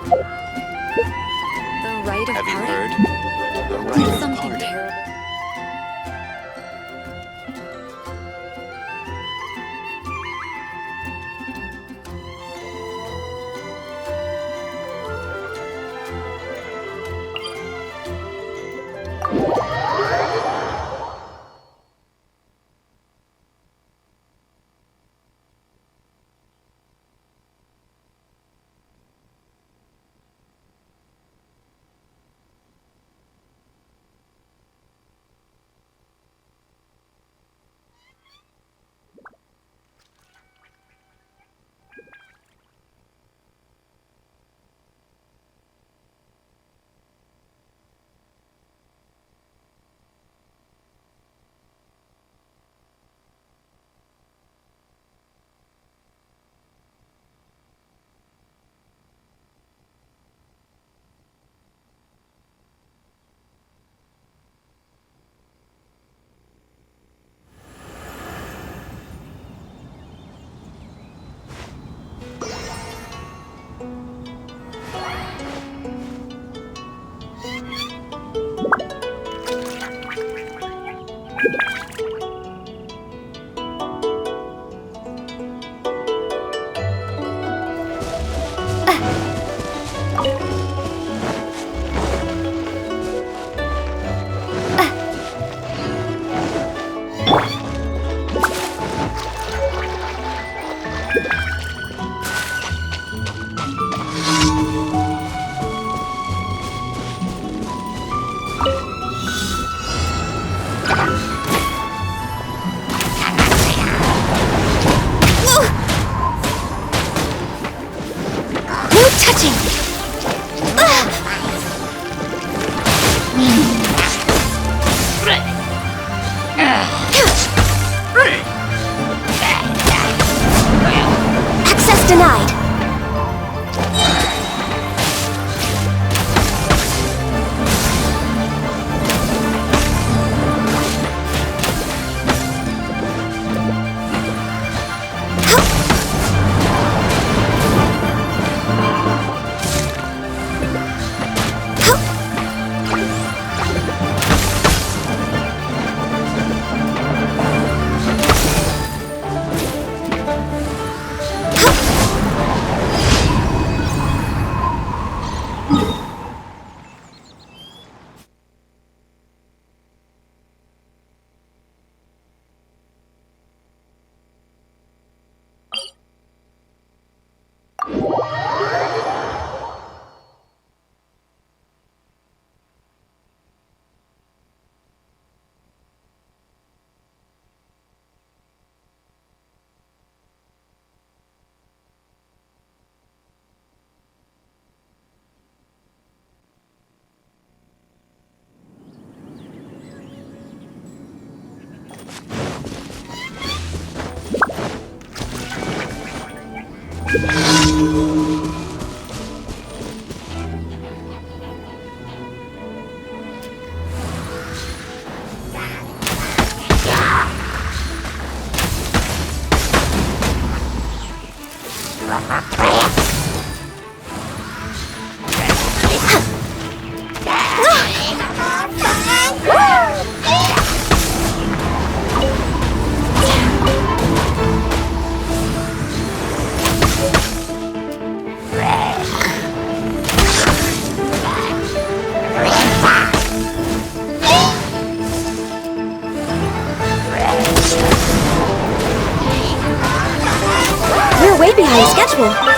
The rite of Have you parting? heard? The rite of Something parting. terrible. No touching! Access denied! We're way behind schedule.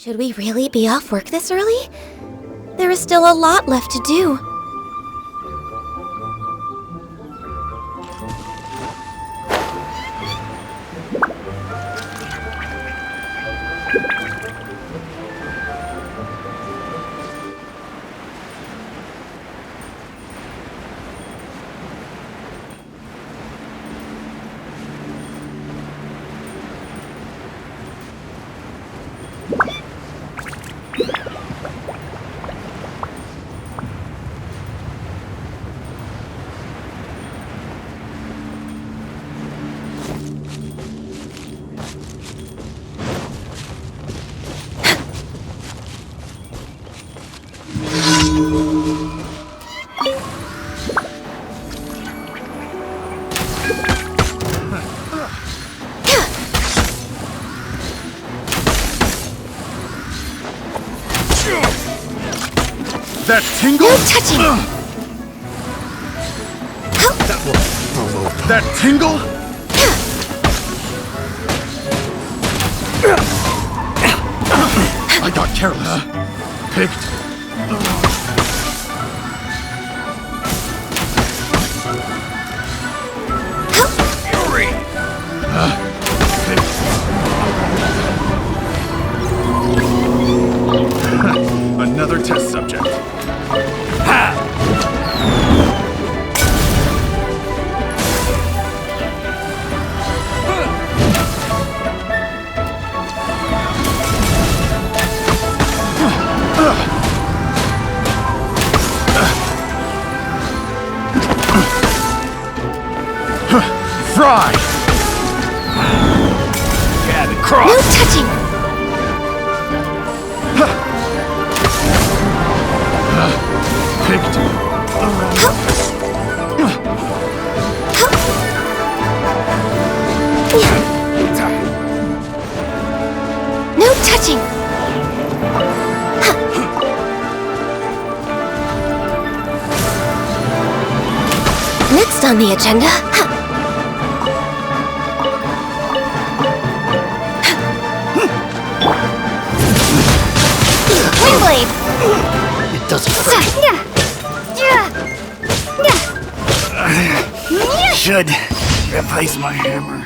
Should we really be off work this early? There is still a lot left to do. That tingle? No touching! That tingle? I got careless. Picked. Fury. Picked. Another test subject. Fry! Jab and cross! No touching! Picked. No touching! Next on the agenda... Windblade! It doesn't hurt. Should replace my hammer.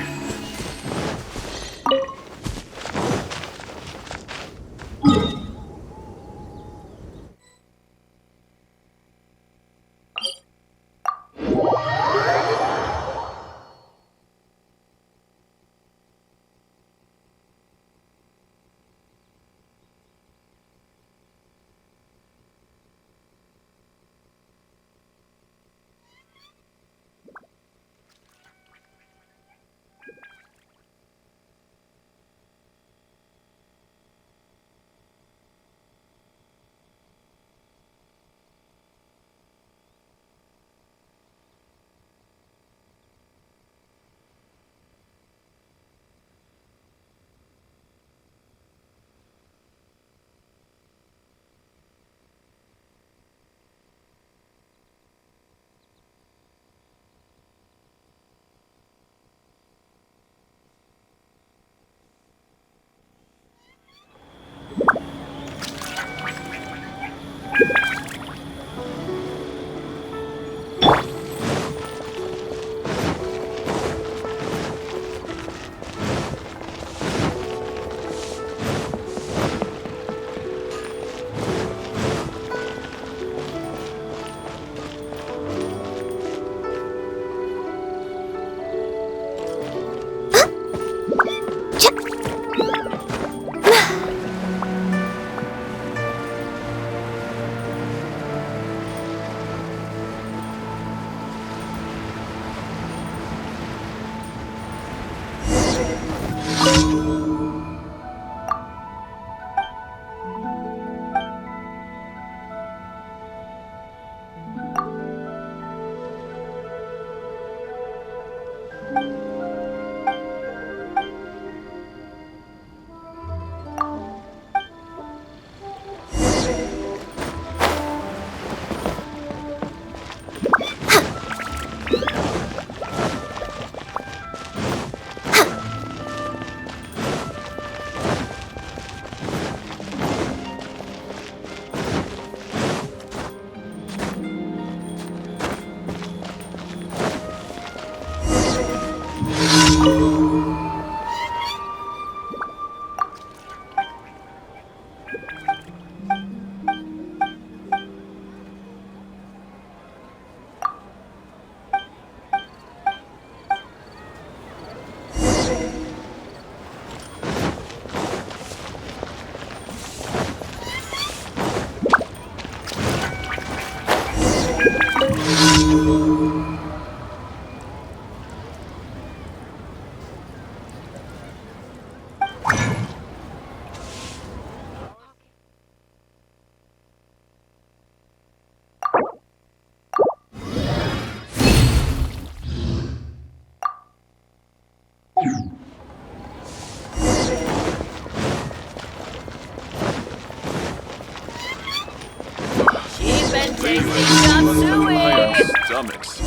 and tasty chop suey! Stomachs.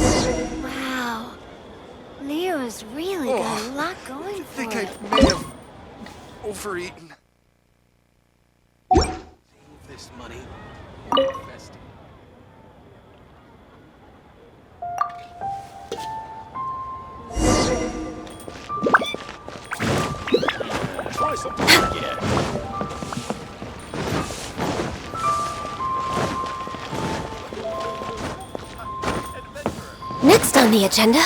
Wow. Leo's really got a lot going for I think it. I may have overeaten. Save this money. Invest it. Try something again. Next on the agenda.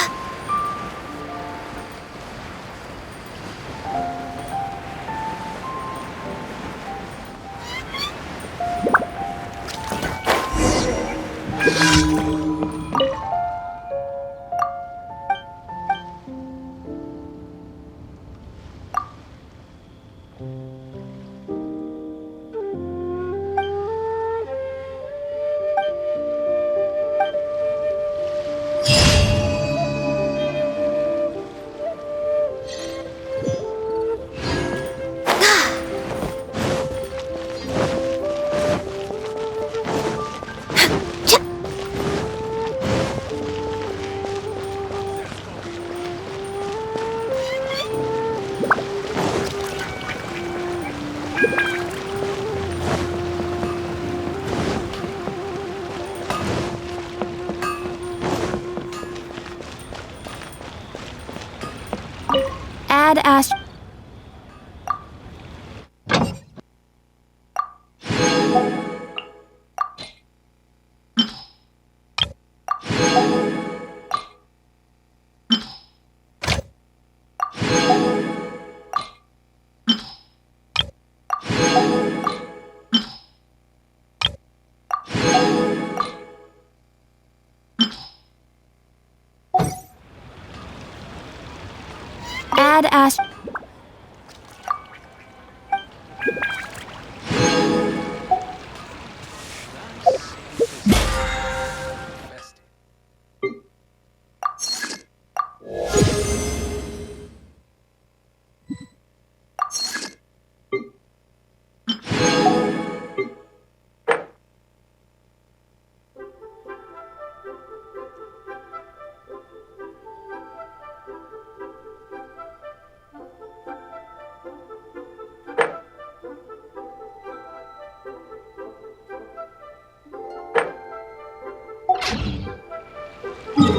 Add Ast. Add Ast. Invest it.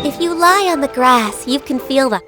If you lie on the grass, you can feel the.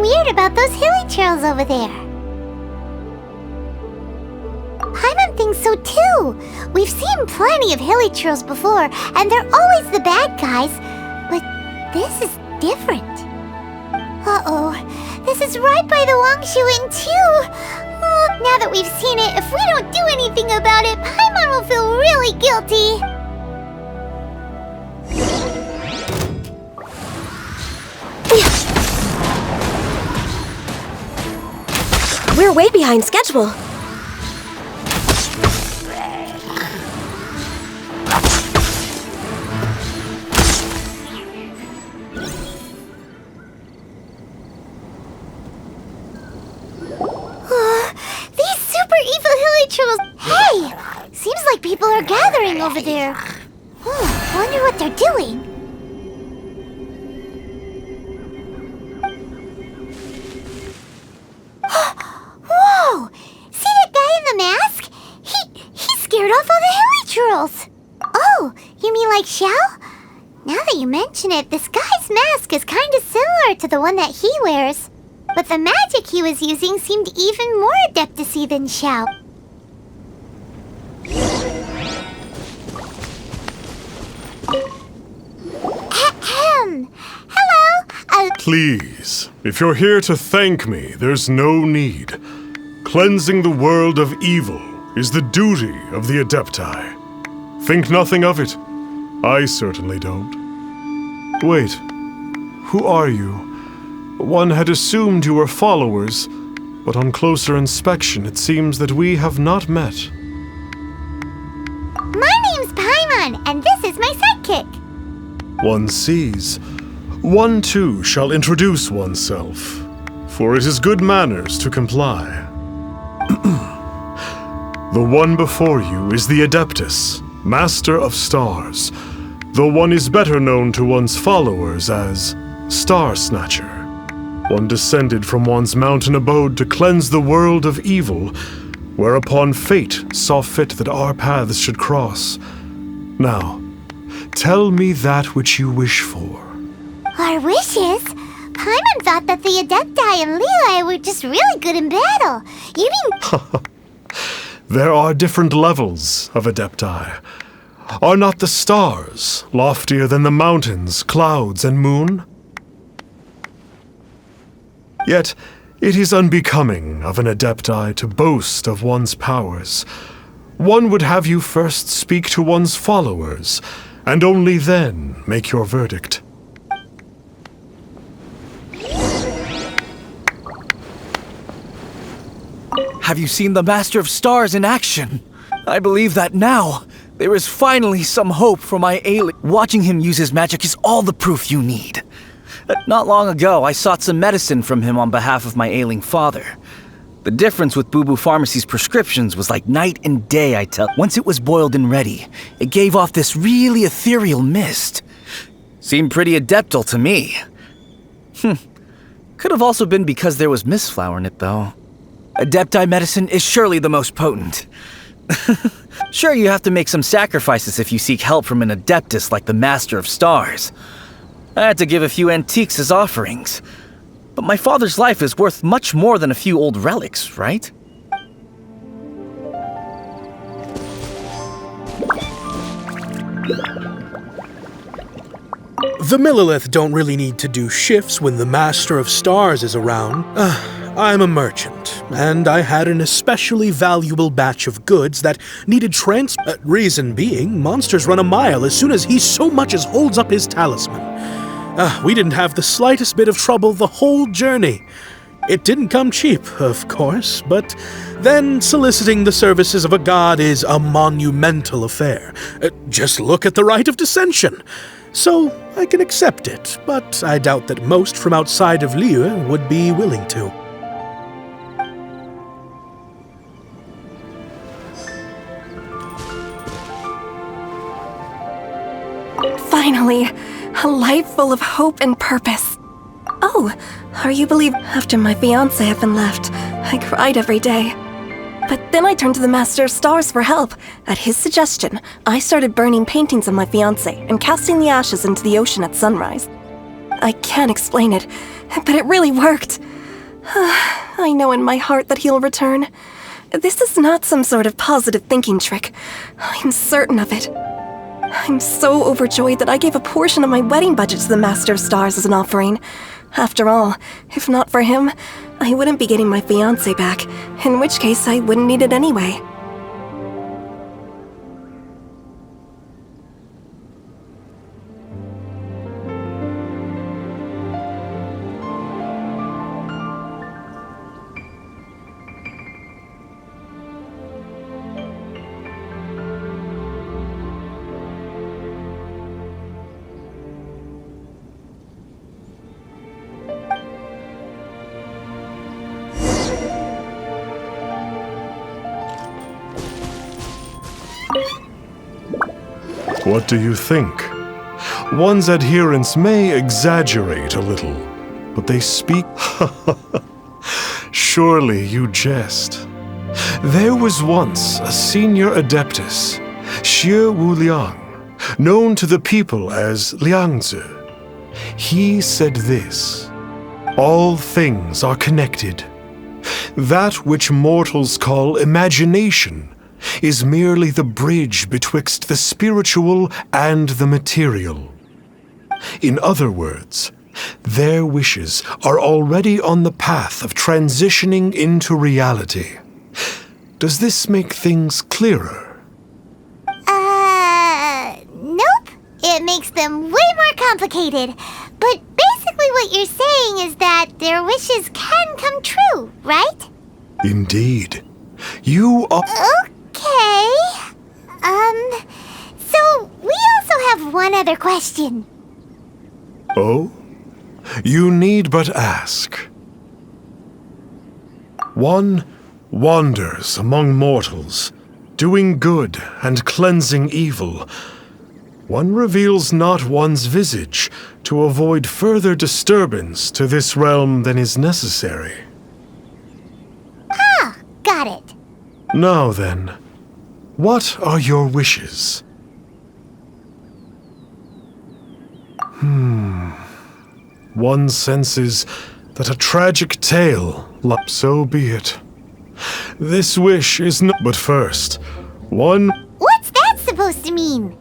weird about those hilly trails over there. Paimon thinks so too. We've seen plenty of hilly trails before, and they're always the bad guys. But this is different. Uh-oh. This is right by the Wangshu Inn too. Oh, now that we've seen it, if we don't do anything about it, Paimon will feel really guilty. We're way behind schedule. These super evil hilly trolls. Hey! Seems like people are gathering over there. Wonder what they're doing. Whoa! See that guy in the mask? He scared off all the hilly trolls. Oh, you mean like Xiao? Now that you mention it, this guy's mask is kind of similar to the one that he wears. But the magic he was using seemed even more adeptacy than Xiao. Ahem. Hello. Please, if you're here to thank me, there's no need. Cleansing the world of evil is the duty of the Adepti. Think nothing of it. I certainly don't. Wait, who are you? One had assumed you were followers, but on closer inspection it seems that we have not met. My name's Paimon, and this is my sidekick. One sees. One too shall introduce oneself, for it is good manners to comply. The one before you is the Adeptus, Master of Stars. Though one is better known to one's followers as Star Snatcher. One descended from one's mountain abode to cleanse the world of evil, whereupon fate saw fit that our paths should cross. Now, tell me that which you wish for. Our wishes? Paimon thought that the Adepti and Leela were just really good in battle. You mean... There are different levels of Adepti. Are not the stars loftier than the mountains, clouds, and moon? Yet, it is unbecoming of an Adepti to boast of one's powers. One would have you first speak to one's followers, and only then make your verdict. Have you seen the Master of Stars in action? I believe that now, there is finally some hope for my ailing. Watching him use his magic is all the proof you need. Not long ago, I sought some medicine from him on behalf of my ailing father. The difference with Boo Boo Pharmacy's prescriptions was like night and day, I tell. Once it was boiled and ready, it gave off this really ethereal mist. Seemed pretty adeptal to me. Could have also been because there was mistflower in it, though. Adepti medicine is surely the most potent. Sure, you have to make some sacrifices if you seek help from an Adeptus like the Master of Stars. I had to give a few antiques as offerings. But my father's life is worth much more than a few old relics, right? The Millilith don't really need to do shifts when the Master of Stars is around. I'm a merchant, and I had an especially valuable batch of goods that needed reason being, monsters run a mile as soon as he so much as holds up his talisman. We didn't have the slightest bit of trouble the whole journey. It didn't come cheap, of course, but then soliciting the services of a god is a monumental affair. Just look at the Rite of Dissension. So I can accept it, but I doubt that most from outside of Liyue would be willing to. Finally, a life full of hope and purpose. Oh, are you believe after my fiancé had been left, I cried every day. But then I turned to the Master of Stars for help. At his suggestion, I started burning paintings of my fiancé and casting the ashes into the ocean at sunrise. I can't explain it, but it really worked. I know in my heart that he'll return. This is not some sort of positive thinking trick. I'm certain of it. I'm so overjoyed that I gave a portion of my wedding budget to the Master of Stars as an offering. After all, if not for him, I wouldn't be getting my fiancé back, in which case I wouldn't need it anyway. What do you think? One's adherents may exaggerate a little, but they speak. Surely you jest. There was once a senior adeptus, Xie Wuliang, known to the people as Liangzi. He said this: all things are connected. That which mortals call imagination is merely the bridge betwixt the spiritual and the material. In other words, their wishes are already on the path of transitioning into reality. Does this make things clearer? Nope. It makes them way more complicated. But basically what you're saying is that their wishes can come true, right? Indeed. You are... Okay. So we also have one other question. Oh? You need but ask. One wanders among mortals, doing good and cleansing evil. One reveals not one's visage to avoid further disturbance to this realm than is necessary. Ah, got it. Now then, what are your wishes? One senses that a tragic tale, so be it. This wish is not... But first, one... What's that supposed to mean?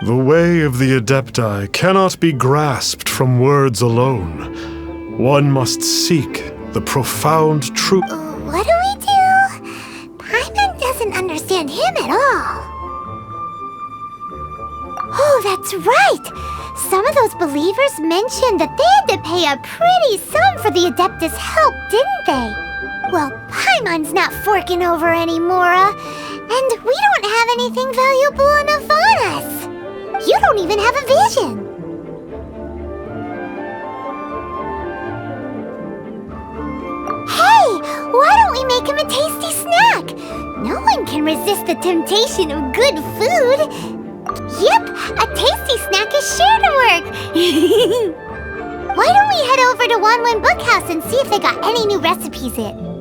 The way of the Adepti cannot be grasped from words alone. One must seek the profound truth. What do we do? Paimon doesn't understand him at all. Oh, that's right! Some of those believers mentioned that they had to pay a pretty sum for the Adeptus' help, didn't they? Well, Paimon's not forking over anymore, and we don't have anything valuable enough on us. You don't even have a vision. Hey, why don't we make him a tasty snack? No one can resist the temptation of good food. Yep, a tasty snack is sure to work. Why don't we head over to Wanwen Bookhouse and see if they got any new recipes in?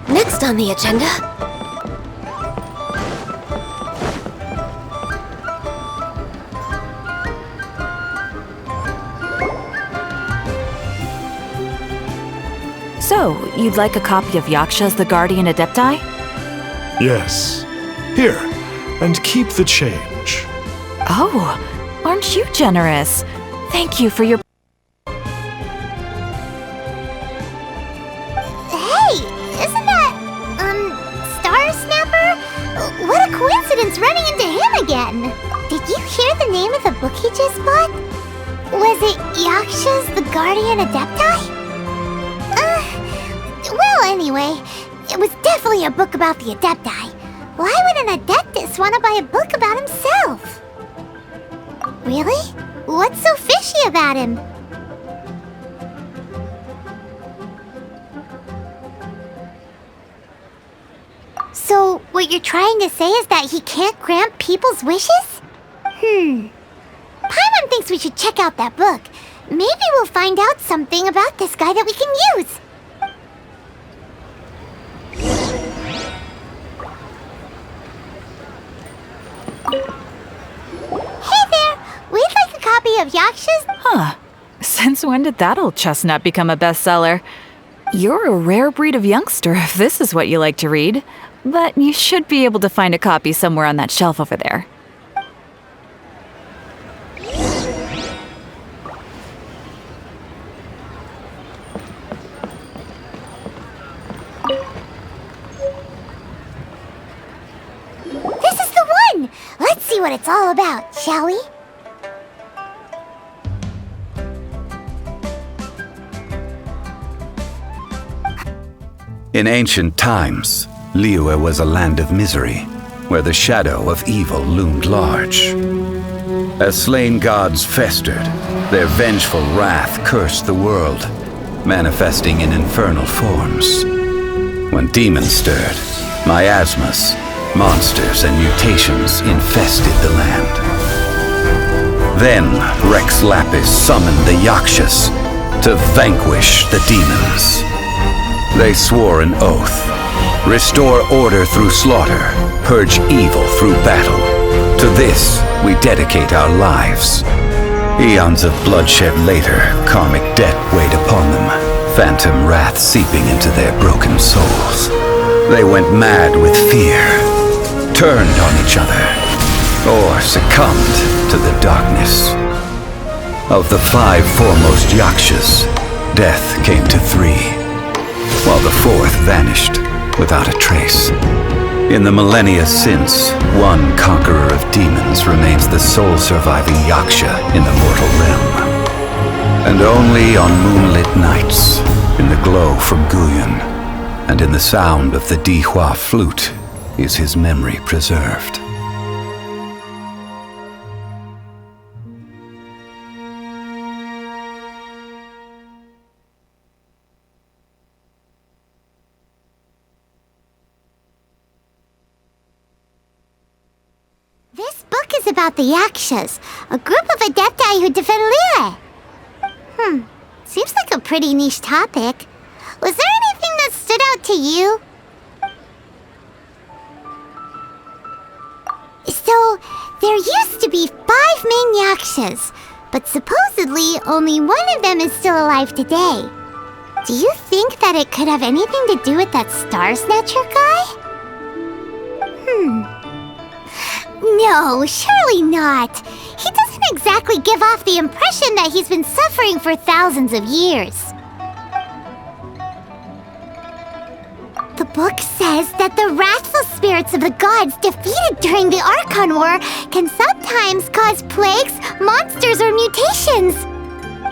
Next on the agenda... So, you'd like a copy of Yaksha's The Guardian Adepti? Yes. Here, and keep the change. Oh, aren't you generous? Thank you for your... Hey, isn't that, Star Snapper? What a coincidence running into him again. Did you hear the name of the book he just bought? Was it Yaksha's The Guardian Adepti? Well, anyway, it was definitely a book about the Adepti. Why would an Adeptus want to buy a book about himself? Really? What's so fishy about him? So, what you're trying to say is that he can't grant people's wishes? Paimon thinks we should check out that book. Maybe we'll find out something about this guy that we can use. Hey there! We'd like a copy of Yaksha's... Huh. Since when did that old chestnut become a bestseller? You're a rare breed of youngster if this is what you like to read. But you should be able to find a copy somewhere on that shelf over there. This is the one! Let's see what it's all about, shall we? In ancient times, Liyue was a land of misery, where the shadow of evil loomed large. As slain gods festered, their vengeful wrath cursed the world, manifesting in infernal forms. When demons stirred, miasmas, monsters, and mutations infested the land. Then Rex Lapis summoned the Yakshas to vanquish the demons. They swore an oath: restore order through slaughter, purge evil through battle. To this, we dedicate our lives. Eons of bloodshed later, karmic debt weighed upon them, phantom wrath seeping into their broken souls. They went mad with fear, turned on each other, or succumbed to the darkness. Of the 5 foremost Yakshas, death came to 3, while the 4th vanished without a trace. In the millennia since, one conqueror of demons remains the sole surviving Yaksha in the mortal realm. And only on moonlit nights, in the glow from Guyon, and in the sound of the Dihua flute, is his memory preserved. This book is about the Yakshas, a group of Adepti who defend Liyue. Seems like a pretty niche topic. Was there anything that stood out to you? So, there used to be 5 main Yakshas, but supposedly only one of them is still alive today. Do you think that it could have anything to do with that Star Snatcher guy? No, surely not. He doesn't exactly give off the impression that he's been suffering for thousands of years. The book says that the wrathful spirits of the gods defeated during the Archon War can sometimes cause plagues, monsters, or mutations.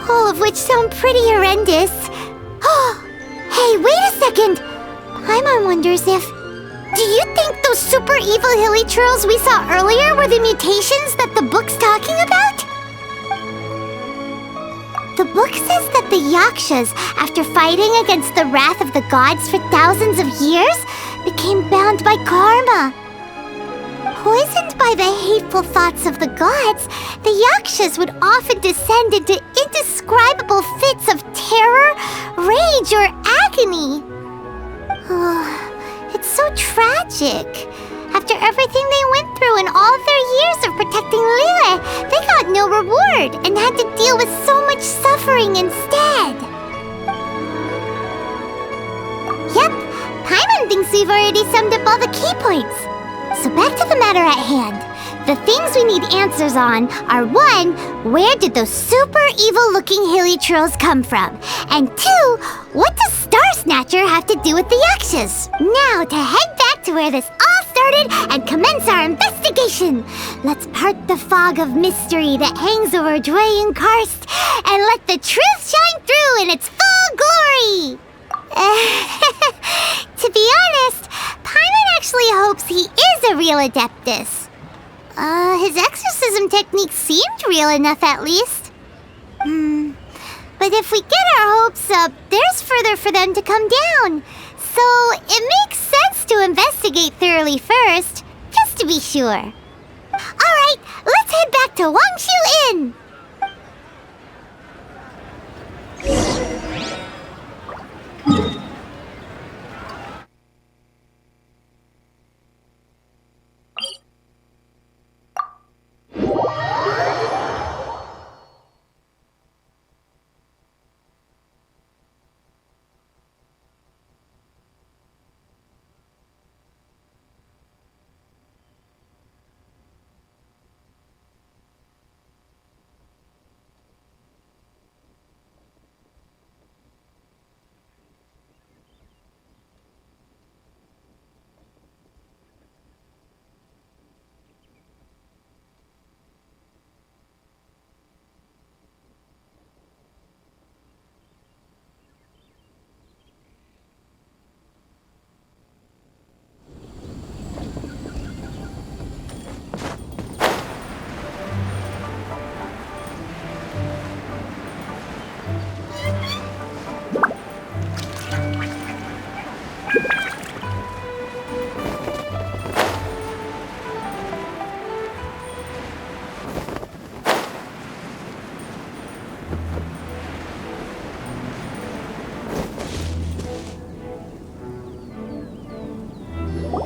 All of which sound pretty horrendous. Hey, wait a second! Paimon wonders if... Do you think those super evil hilly churls we saw earlier were the mutations that the book's talking about? The book says that the Yakshas, after fighting against the wrath of the gods for thousands of years, became bound by karma. Poisoned by the hateful thoughts of the gods, the Yakshas would often descend into indescribable fits of terror, rage, or agony. It's so tragic. After everything they went through in all their years of protecting Liyue, they got no reward and had to deal with so much suffering instead. Paimon thinks we've already summed up all the key points. So back to the matter at hand. The things we need answers on are 1, where did those super evil-looking hilichurls come from? And 2, what does Star Snatcher have to do with the Yakshas? Now to head back to where this all started and commence our investigation. Let's part the fog of mystery that hangs over Dwayne Karst and let the truth shine through in its full glory. To be honest, Paimon actually hopes he is a real Adeptus. His exorcism technique seemed real enough at least. But if we get our hopes up, there's further for them to come down. So it makes sense to investigate thoroughly first, just to be sure. Alright, let's head back to Wangshu Inn!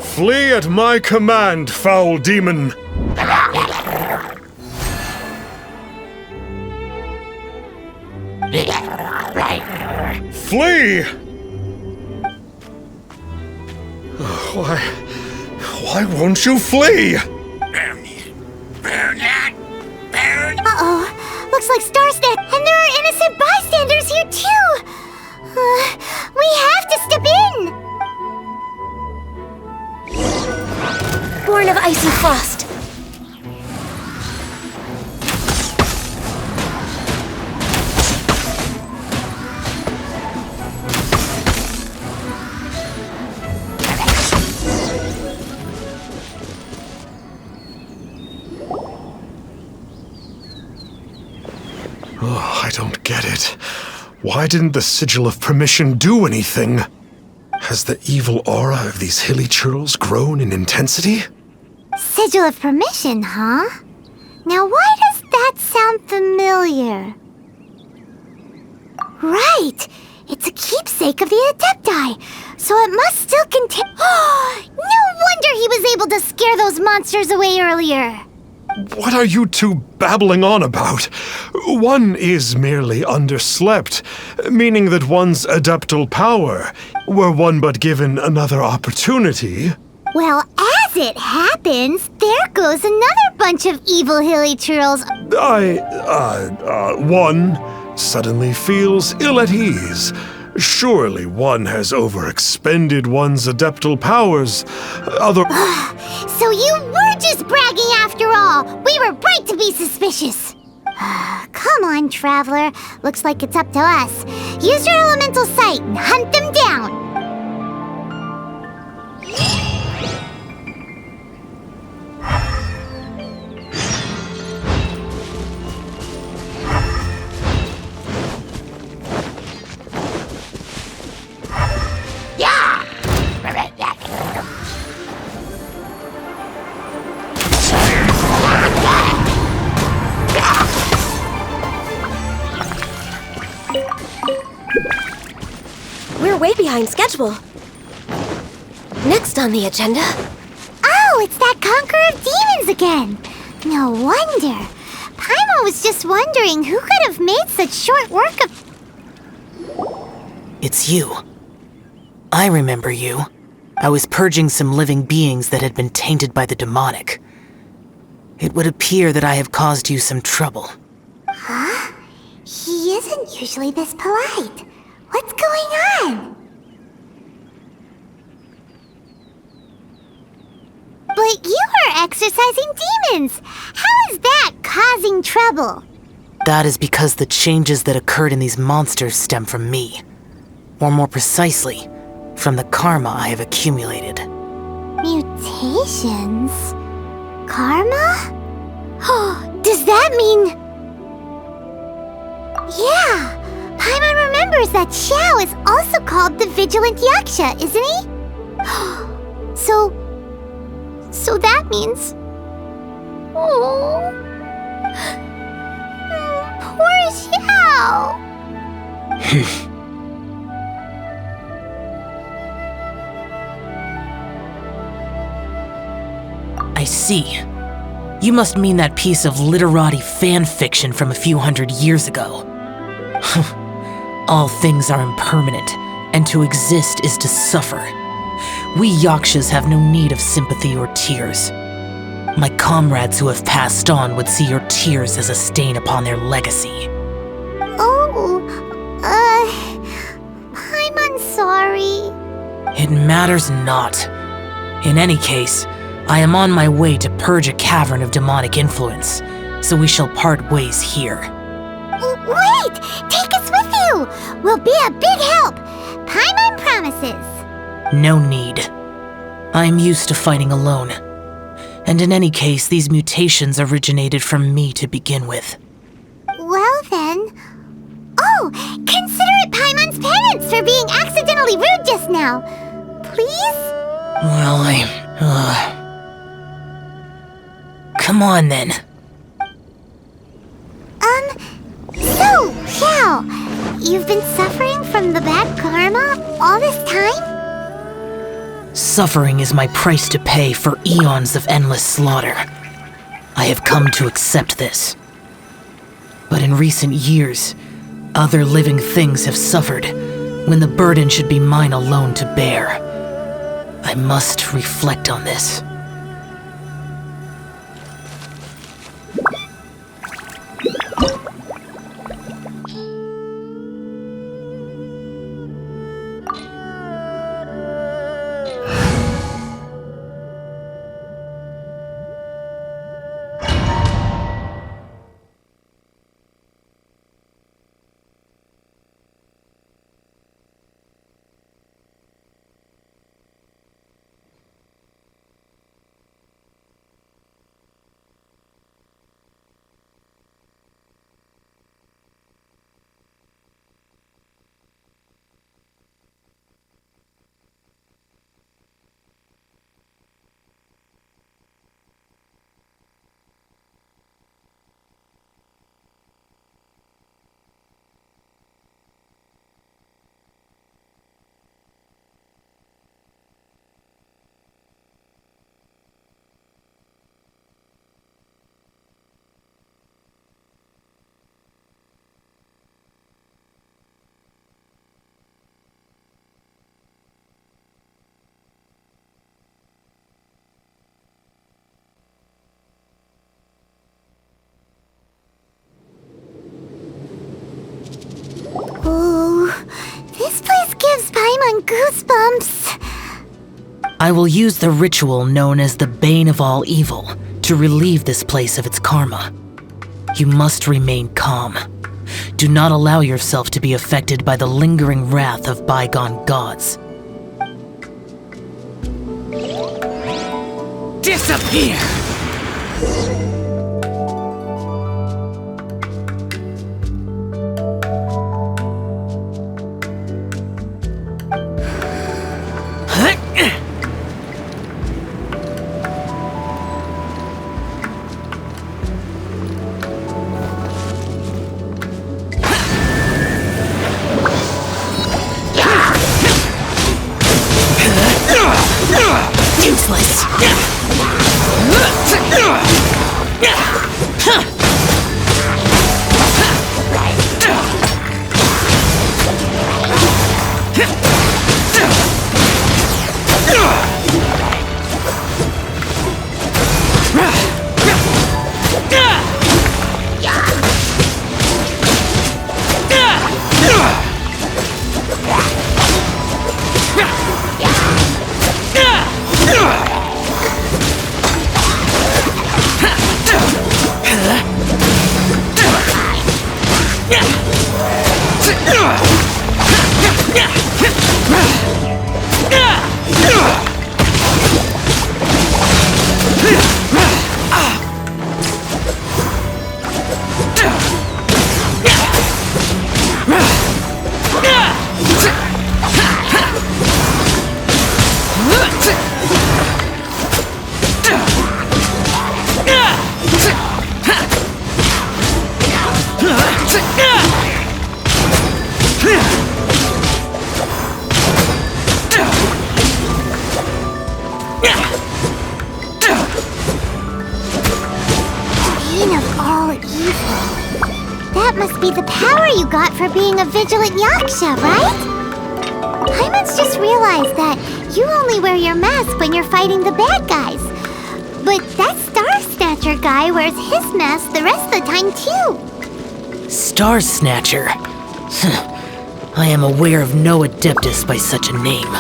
Flee at my command, foul demon! Flee! Why won't you flee? Uh-oh, looks like Starsnap, and there are innocent bystanders here too! We have to step in! Born of icy frost. Oh, I don't get it. Why didn't the Sigil of Permission do anything? Has the evil aura of these hilichurls grown in intensity? Sigil of Permission, huh? Now why does that sound familiar? Right! It's a keepsake of the Adepti, so it must still contain— No wonder he was able to scare those monsters away earlier! What are you two babbling on about? One is merely underslept, meaning that one's adeptal power, were one but given another opportunity. Well, as it happens, there goes another bunch of evil hilichurls. One suddenly feels ill at ease. Surely one has overexpended one's adeptal powers. So you were just bragging after all! We were right to be suspicious! Come on, Traveler. Looks like it's up to us. Use your elemental sight and hunt them down! We're way behind schedule. Next on the agenda. Oh, it's that Conqueror of Demons again! No wonder. Paimon was just wondering who could have made such short work of— It's you. I remember you. I was purging some living beings that had been tainted by the demonic. It would appear that I have caused you some trouble. Huh? He isn't usually this polite. What's going on? But you are exorcising demons! How is that causing trouble? That is because the changes that occurred in these monsters stem from me. Or more precisely, from the karma I have accumulated. Mutations? Karma? Does that mean... Yeah! Paimon remembers that Xiao is also called the Vigilant Yaksha, isn't he? So that means... Oh... Poor Xiao! I see. You must mean that piece of literati fan fiction from a few hundred years ago. All things are impermanent, and to exist is to suffer. We Yakshas have no need of sympathy or tears. My comrades who have passed on would see your tears as a stain upon their legacy. Oh, I'm sorry. It matters not. In any case, I am on my way to purge a cavern of demonic influence, so we shall part ways here. Wait! Take us with you! We'll be a big help! Paimon promises! No need. I am used to fighting alone. And in any case, these mutations originated from me to begin with. Well then... Oh! Consider it Paimon's penance for being accidentally rude just now! Please? Well, Come on then. So, Xiao, you've been suffering from the bad karma all this time? Suffering is my price to pay for eons of endless slaughter. I have come to accept this. But in recent years, other living things have suffered when the burden should be mine alone to bear. I must reflect on this. Ooh, this place gives Paimon goosebumps. I will use the ritual known as the Bane of All Evil to relieve this place of its karma. You must remain calm. Do not allow yourself to be affected by the lingering wrath of bygone gods. Disappear! Useless! must be the power you got for being a vigilant yaksha, right? Paimon's just realized that you only wear your mask when you're fighting the bad guys. But that Star Snatcher guy wears his mask the rest of the time, too. Star Snatcher? I am aware of no Adeptus by such a name.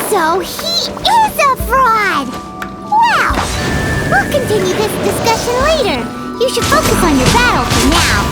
So he is a fraud! Wow! We'll continue this discussion later. You should focus on your battle for now.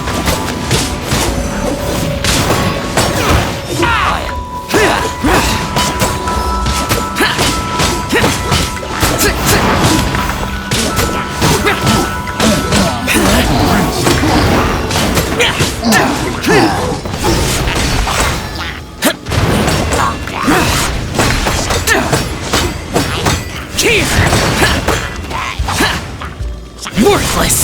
Worthless!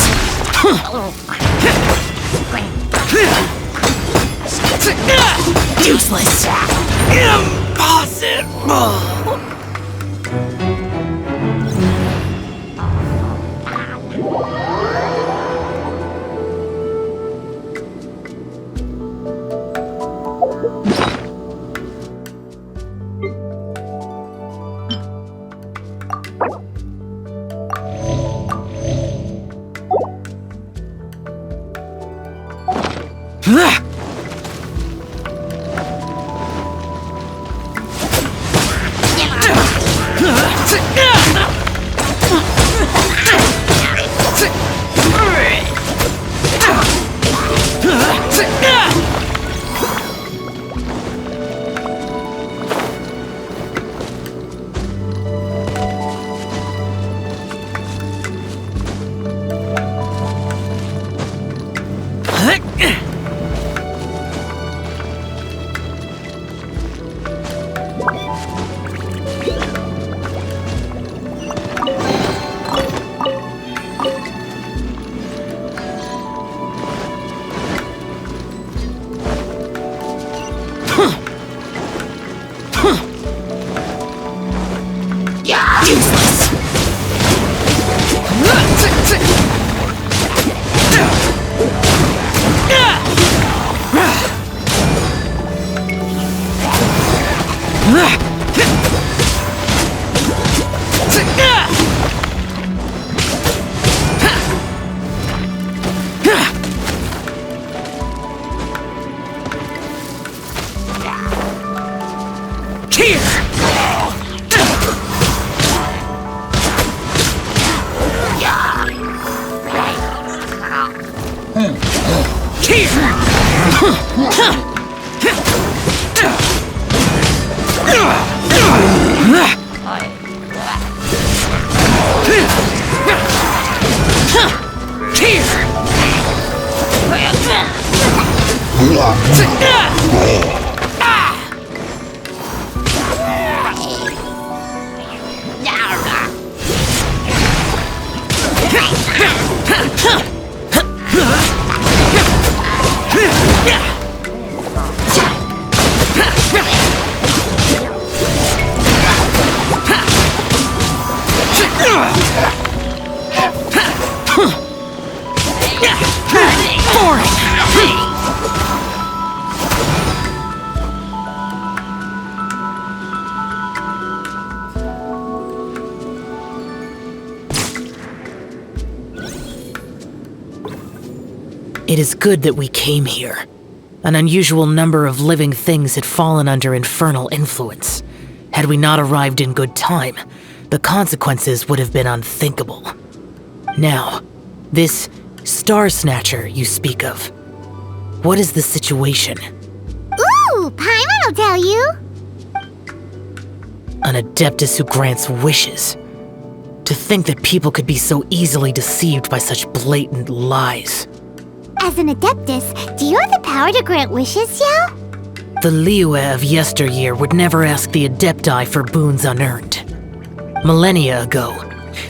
Useless! Impossible! It is good that we came here. An unusual number of living things had fallen under infernal influence. Had we not arrived in good time, the consequences would have been unthinkable. Now, this Star Snatcher you speak of, what is the situation? Ooh, Paimon will tell you! An Adeptus who grants wishes. To think that people could be so easily deceived by such blatant lies. As an Adeptus, do you have the power to grant wishes, Yao? The Liyue of yesteryear would never ask the Adepti for boons unearned. Millennia ago,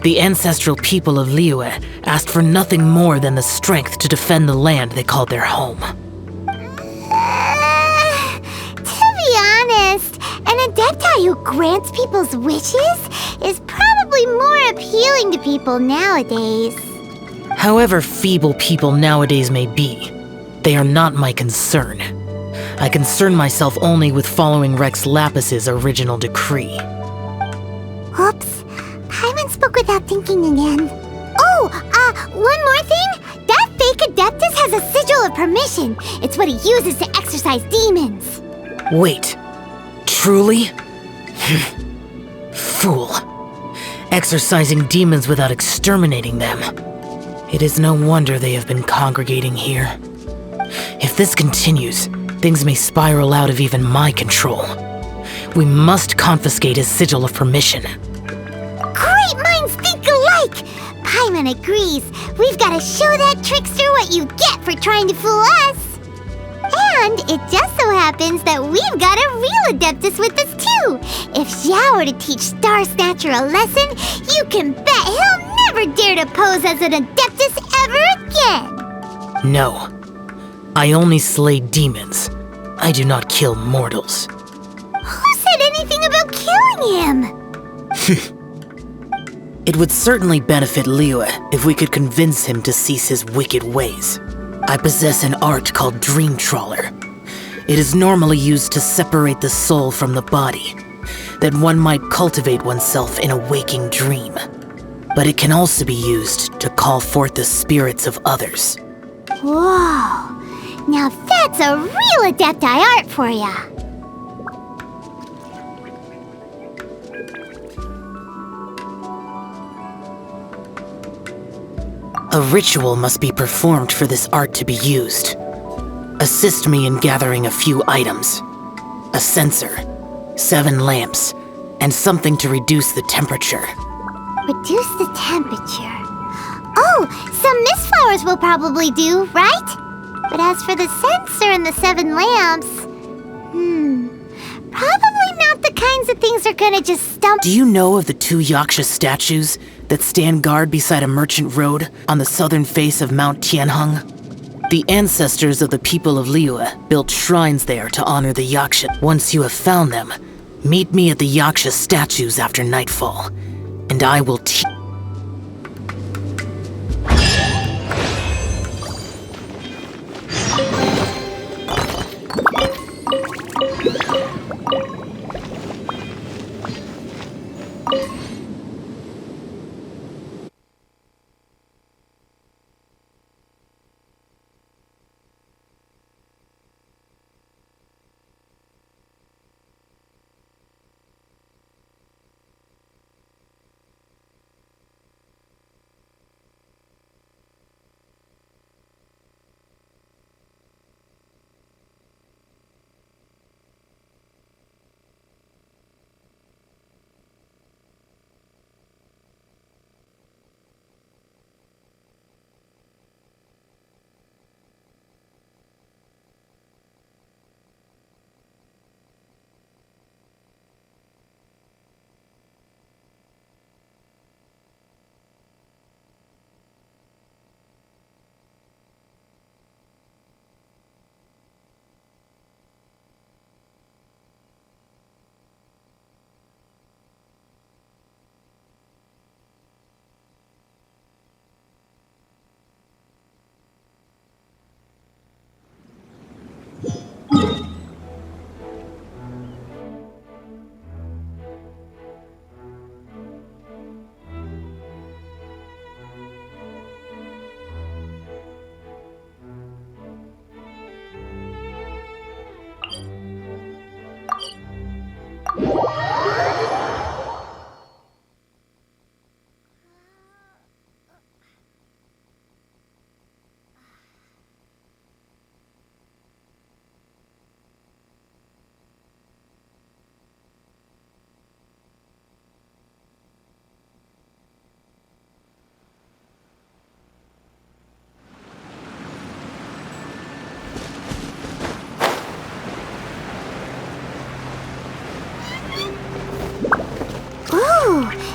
the ancestral people of Liyue asked for nothing more than the strength to defend the land they called their home. To be honest, an Adepti who grants people's wishes is probably more appealing to people nowadays. However feeble people nowadays may be, they are not my concern. I concern myself only with following Rex Lapis's original decree. Oops. Paimon spoke without thinking again. Oh, one more thing? That fake Adeptus has a sigil of permission. It's what he uses to exorcise demons. Wait, truly? Fool. Exorcising demons without exterminating them. It is no wonder they have been congregating here. If this continues, things may spiral out of even my control. We must confiscate his sigil of permission. Great minds think alike! Paimon agrees. We've got to show that trickster what you get for trying to fool us. And it just so happens that we've got a real Adeptus with us too. If Xiao were to teach Star Snatcher a lesson, you can bet he'll never dare to pose as an Adeptus ever again. No. I only slay demons. I do not kill mortals. Who said anything about killing him? It would certainly benefit Liyue if we could convince him to cease his wicked ways. I possess an art called Dream Trawler. It is normally used to separate the soul from the body, that one might cultivate oneself in a waking dream. But it can also be used to call forth the spirits of others. Whoa, now that's a real Adepti art for ya. A ritual must be performed for this art to be used. Assist me in gathering a few items. A censer, 7 lamps, and something to reduce the temperature. Reduce the temperature. Oh, some mist flowers will probably do, right? But as for the censer and the 7 lamps, probably not the kinds of things they're gonna just stump. Do you know of the 2 Yaksha statues that stand guard beside a merchant road on the southern face of Mount Tianheng? The ancestors of the people of Liyue built shrines there to honor the Yaksha. Once you have found them, meet me at the Yaksha statues after nightfall, and I will teach.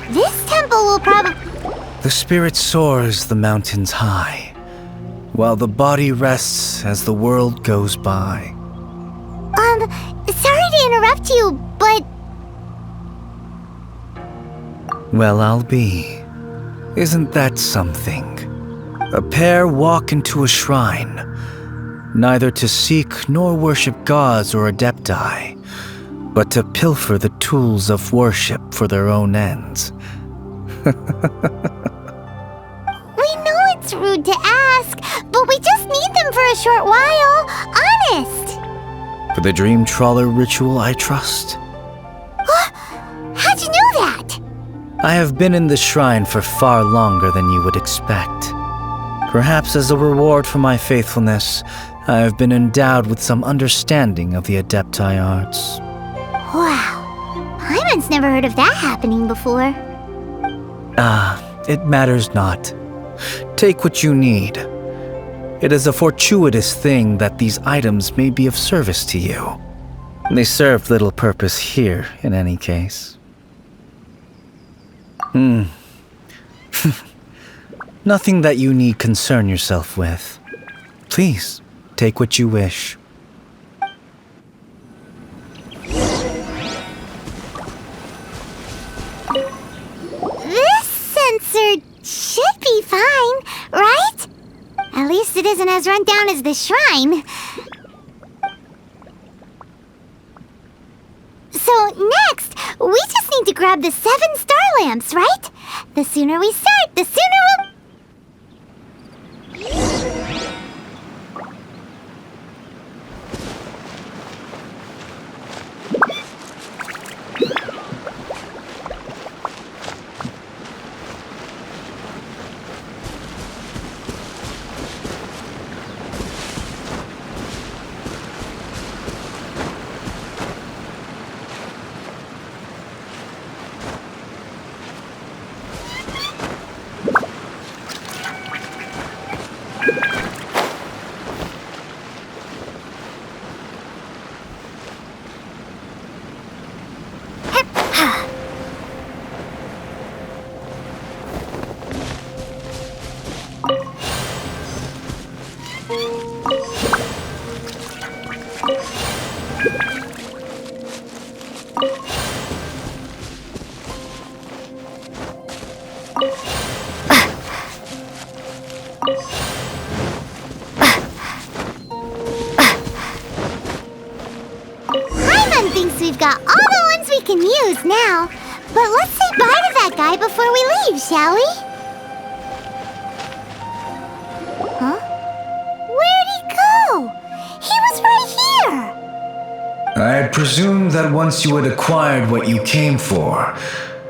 This temple will probably... The spirit soars the mountains high, while the body rests as the world goes by. Sorry to interrupt you, but... Well, I'll be. Isn't that something? A pair walk into a shrine, neither to seek nor worship gods or adepti, but to pilfer the tools of worship for their own ends. We know it's rude to ask, but we just need them for a short while. Honest. For the Dream Trawler ritual, I trust. How'd you know that? I have been in the shrine for far longer than you would expect. Perhaps as a reward for my faithfulness, I have been endowed with some understanding of the Adepti arts. Wow. Paimon's never heard of that happening before. It matters not. Take what you need. It is a fortuitous thing that these items may be of service to you. They serve little purpose here, in any case. Nothing that you need concern yourself with. Please, take what you wish. This sensor should be fine, right? At least it isn't as run down as the shrine. So next, we just need to grab the 7 star lamps, right? The sooner we start, the sooner we'll... Paimon thinks we've got all the ones we can use now. But let's say bye to that guy before we leave, shall we? Huh? Where'd he go? He was right here! I presumed that once you had acquired what you came for,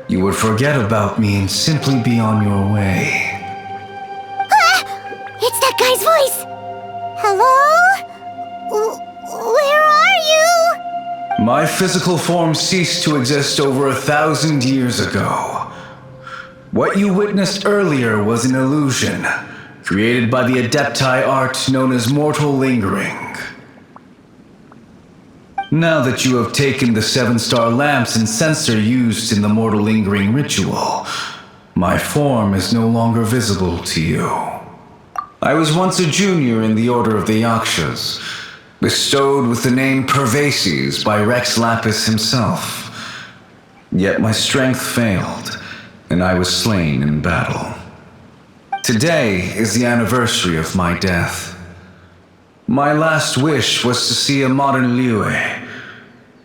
you would forget about me and simply be on your way. It's that guy's voice! Hello? Where are you? My physical form ceased to exist over 1,000 years ago. What you witnessed earlier was an illusion, created by the Adepti art known as mortal lingering. Now that you have taken the 7-star lamps and censer used in the mortal lingering ritual, my form is no longer visible to you. I was once a junior in the Order of the Yakshas, bestowed with the name Pervases by Rex Lapis himself. Yet my strength failed, and I was slain in battle. Today is the anniversary of my death. My last wish was to see a modern Liyue,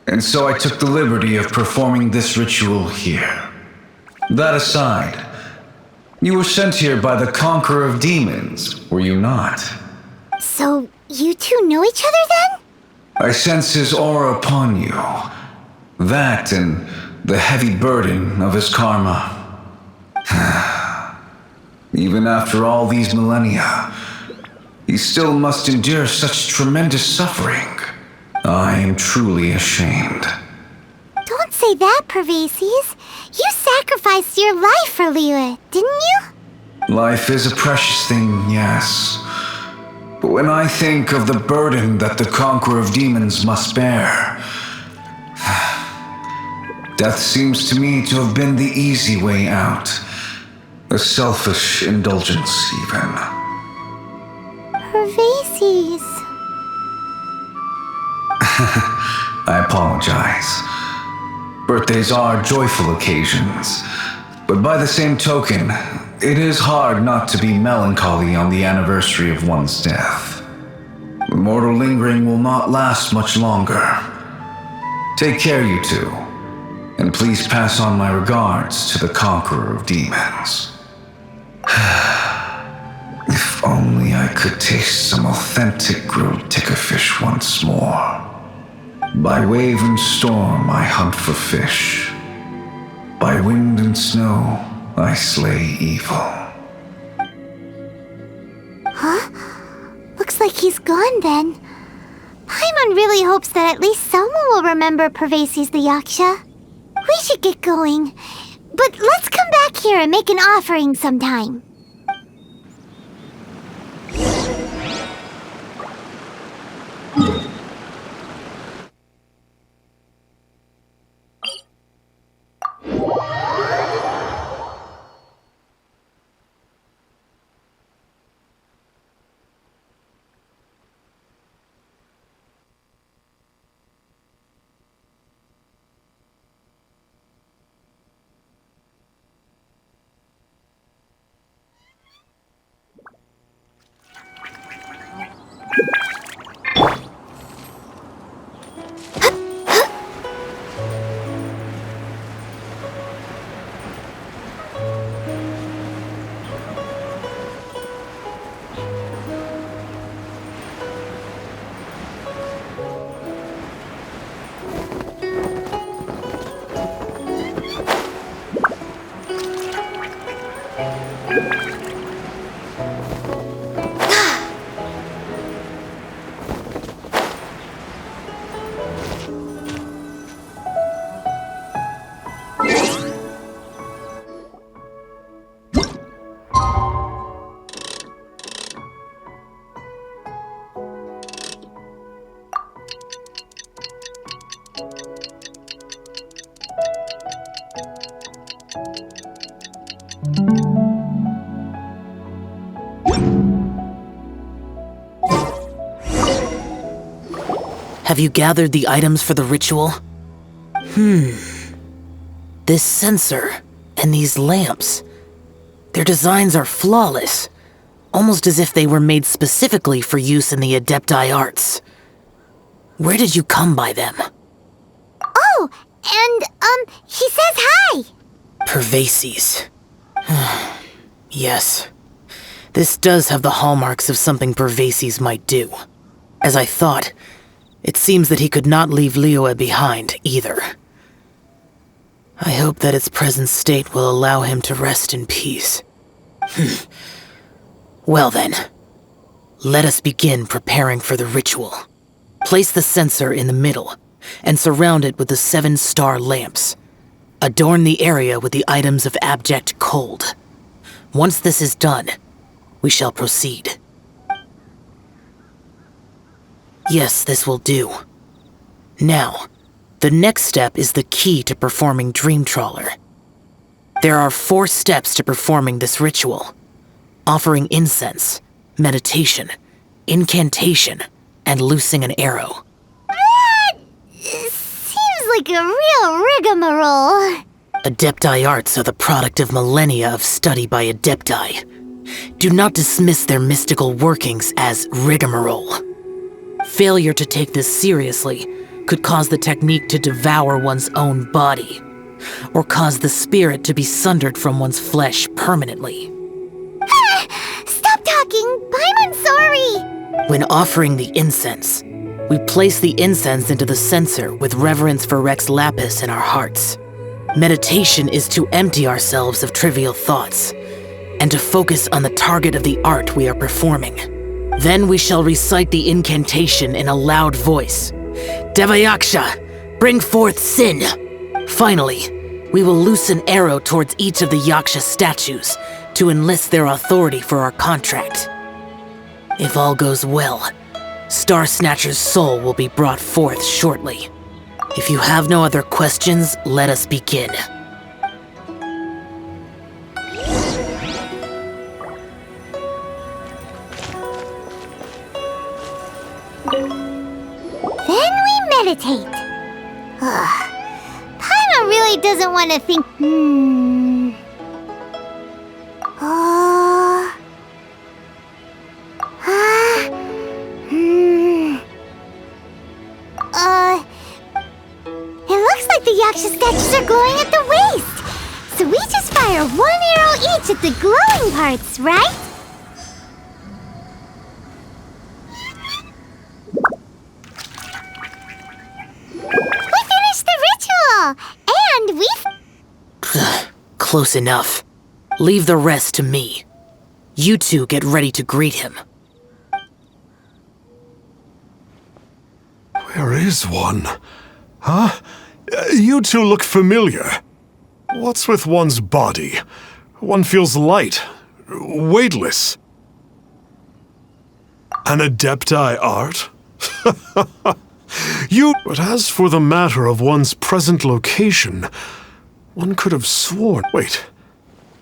and so I took the liberty of performing this ritual here. That aside, you were sent here by the Conqueror of Demons, were you not? So, you two know each other then? I sense his aura upon you. That and the heavy burden of his karma. Even after all these millennia, he still must endure such tremendous suffering. I am truly ashamed. Don't say that, Pervases. You sacrificed your life for Liyue, didn't you? Life is a precious thing, yes. But when I think of the burden that the Conqueror of Demons must bear, death seems to me to have been the easy way out. A selfish indulgence, even. Pervases. I apologize. Birthdays are joyful occasions, but by the same token, it is hard not to be melancholy on the anniversary of one's death. mortal lingering will not last much longer. Take care, you two, and please pass on my regards to the conqueror of demons. If only I could taste some authentic grilled ticker fish once more. By wave and storm I hunt for fish. By wind and snow I slay evil. Huh? Looks like he's gone then. Paimon really hopes that at least someone will remember Pervases the Yaksha. We should get going. But let's come back here and make an offering sometime. Have you gathered the items for the ritual? This sensor and these lamps. Their designs are flawless, almost as if they were made specifically for use in the Adepti arts. Where did you come by them? Oh, and, he says hi! Pervases. Yes. This does have the hallmarks of something Pervases might do. As I thought, it seems that he could not leave Liyue behind, either. I hope that its present state will allow him to rest in peace. Well then, let us begin preparing for the ritual. Place the censer in the middle, and surround it with the 7-star lamps. Adorn the area with the items of abject cold. Once this is done, we shall proceed. Yes, this will do. Now, the next step is the key to performing Dream Trawler. There are 4 steps to performing this ritual: offering incense, meditation, incantation, and loosing an arrow. Seems like a real rigmarole. Adepti arts are the product of millennia of study by Adepti. Do not dismiss their mystical workings as rigmarole. Failure to take this seriously could cause the technique to devour one's own body, or cause the spirit to be sundered from one's flesh permanently. Stop talking! I'm sorry! When offering the incense, we place the incense into the censer with reverence for Rex Lapis in our hearts. Meditation is to empty ourselves of trivial thoughts, and to focus on the target of the art we are performing. Then we shall recite the incantation in a loud voice. Devayaksha, bring forth sin! Finally, we will loose an arrow towards each of the Yaksha statues to enlist their authority for our contract. If all goes well, Star Snatcher's soul will be brought forth shortly. If you have no other questions, let us begin. Then we meditate. Paimon really doesn't want to think. statues are glowing at the waist. So we just fire one arrow each at the glowing parts, right? We finished the ritual! And we've... Close enough. Leave the rest to me. You two get ready to greet him. Where is one? Huh? You two look familiar. What's with one's body? One feels light, weightless. An Adepti art? But as for the matter of one's present location, one could have sworn... Wait,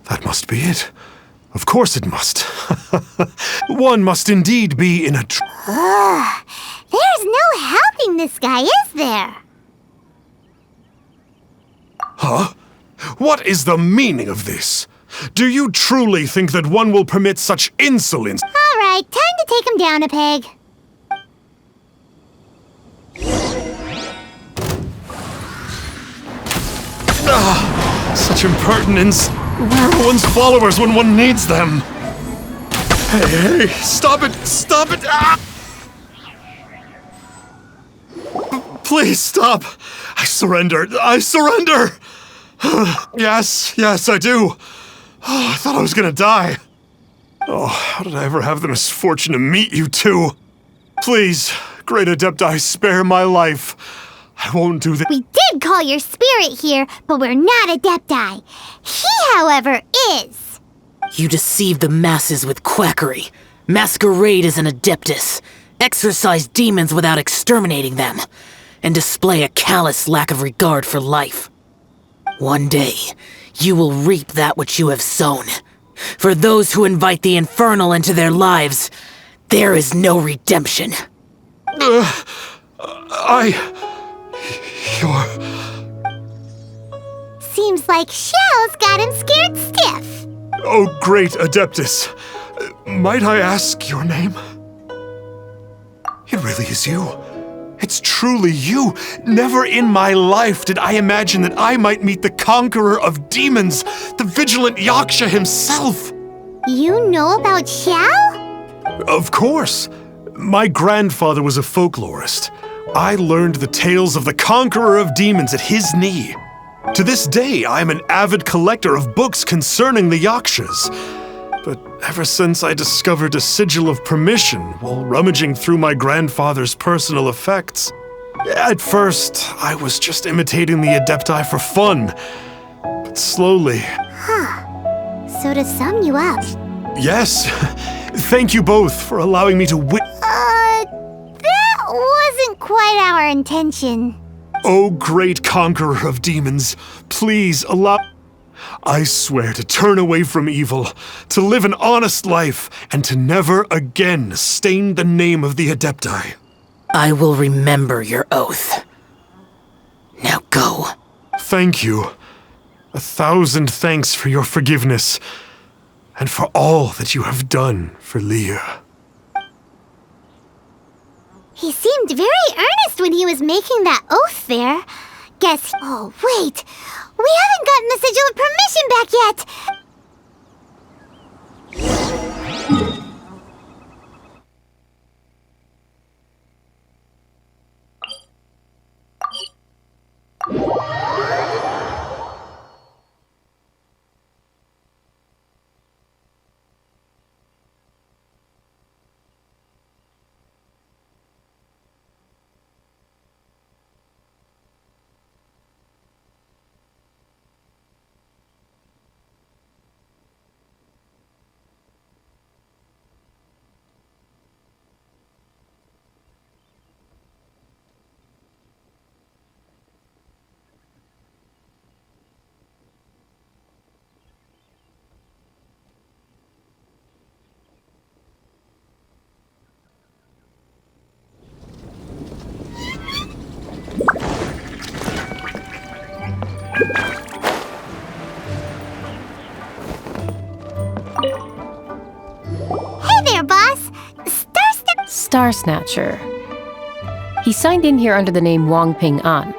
that must be it. Of course it must. One must indeed be in a... There's no helping this guy, is there? Huh? What is the meaning of this? Do you truly think that one will permit such insolence? All right, time to take him down a peg. Such impertinence. Where are one's followers when one needs them? Hey, stop it! Stop it! Ah! Please stop! I surrender! I surrender! Yes, I do. Oh, I thought I was gonna die. Oh, how did I ever have the misfortune to meet you two? Please, Great Adepti, spare my life. I won't do this. We did call your spirit here, but we're not Adepti. He, however, is. You deceive the masses with quackery. Masquerade as an Adeptus. Exorcise demons without exterminating them. And display a callous lack of regard for life. One day, you will reap that which you have sown. For those who invite the infernal into their lives, there is no redemption. Seems like Shell's got him scared stiff. Oh, great Adeptus. Might I ask your name? It really is you. It's truly you. Never in my life did I imagine that I might meet the conqueror of demons, the vigilant Yaksha himself. You know about Shell? Of course. My grandfather was a folklorist. I learned the tales of the conqueror of demons at his knee. To this day, I am an avid collector of books concerning the Yakshas. But ever since I discovered a sigil of permission while rummaging through my grandfather's personal effects, at first, I was just imitating the Adepti for fun. But slowly... So to sum you up... Yes. Thank you both for allowing me to that wasn't quite our intention. Oh, great conqueror of demons, please allow... I swear to turn away from evil, to live an honest life, and to never again stain the name of the Adepti. I will remember your oath. Now go. Thank you. 1,000 thanks for your forgiveness, and for all that you have done for Leah. He seemed very earnest when he was making that oath there. Guess... Oh, wait! We haven't gotten the sigil of permission back yet! Star Snatcher. He signed in here under the name Wong Ping An.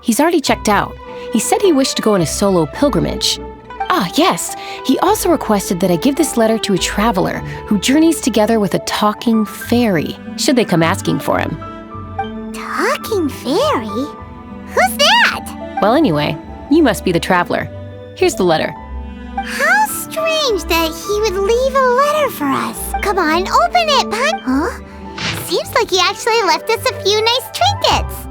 He's already checked out. He said he wished to go on a solo pilgrimage. Ah, yes. He also requested that I give this letter to a traveler who journeys together with a talking fairy, should they come asking for him. Talking fairy? Who's that? Well, anyway, you must be the traveler. Here's the letter. How strange that he would leave a letter for us. Come on, open it, Paimon. Huh? Seems like he actually left us a few nice trinkets.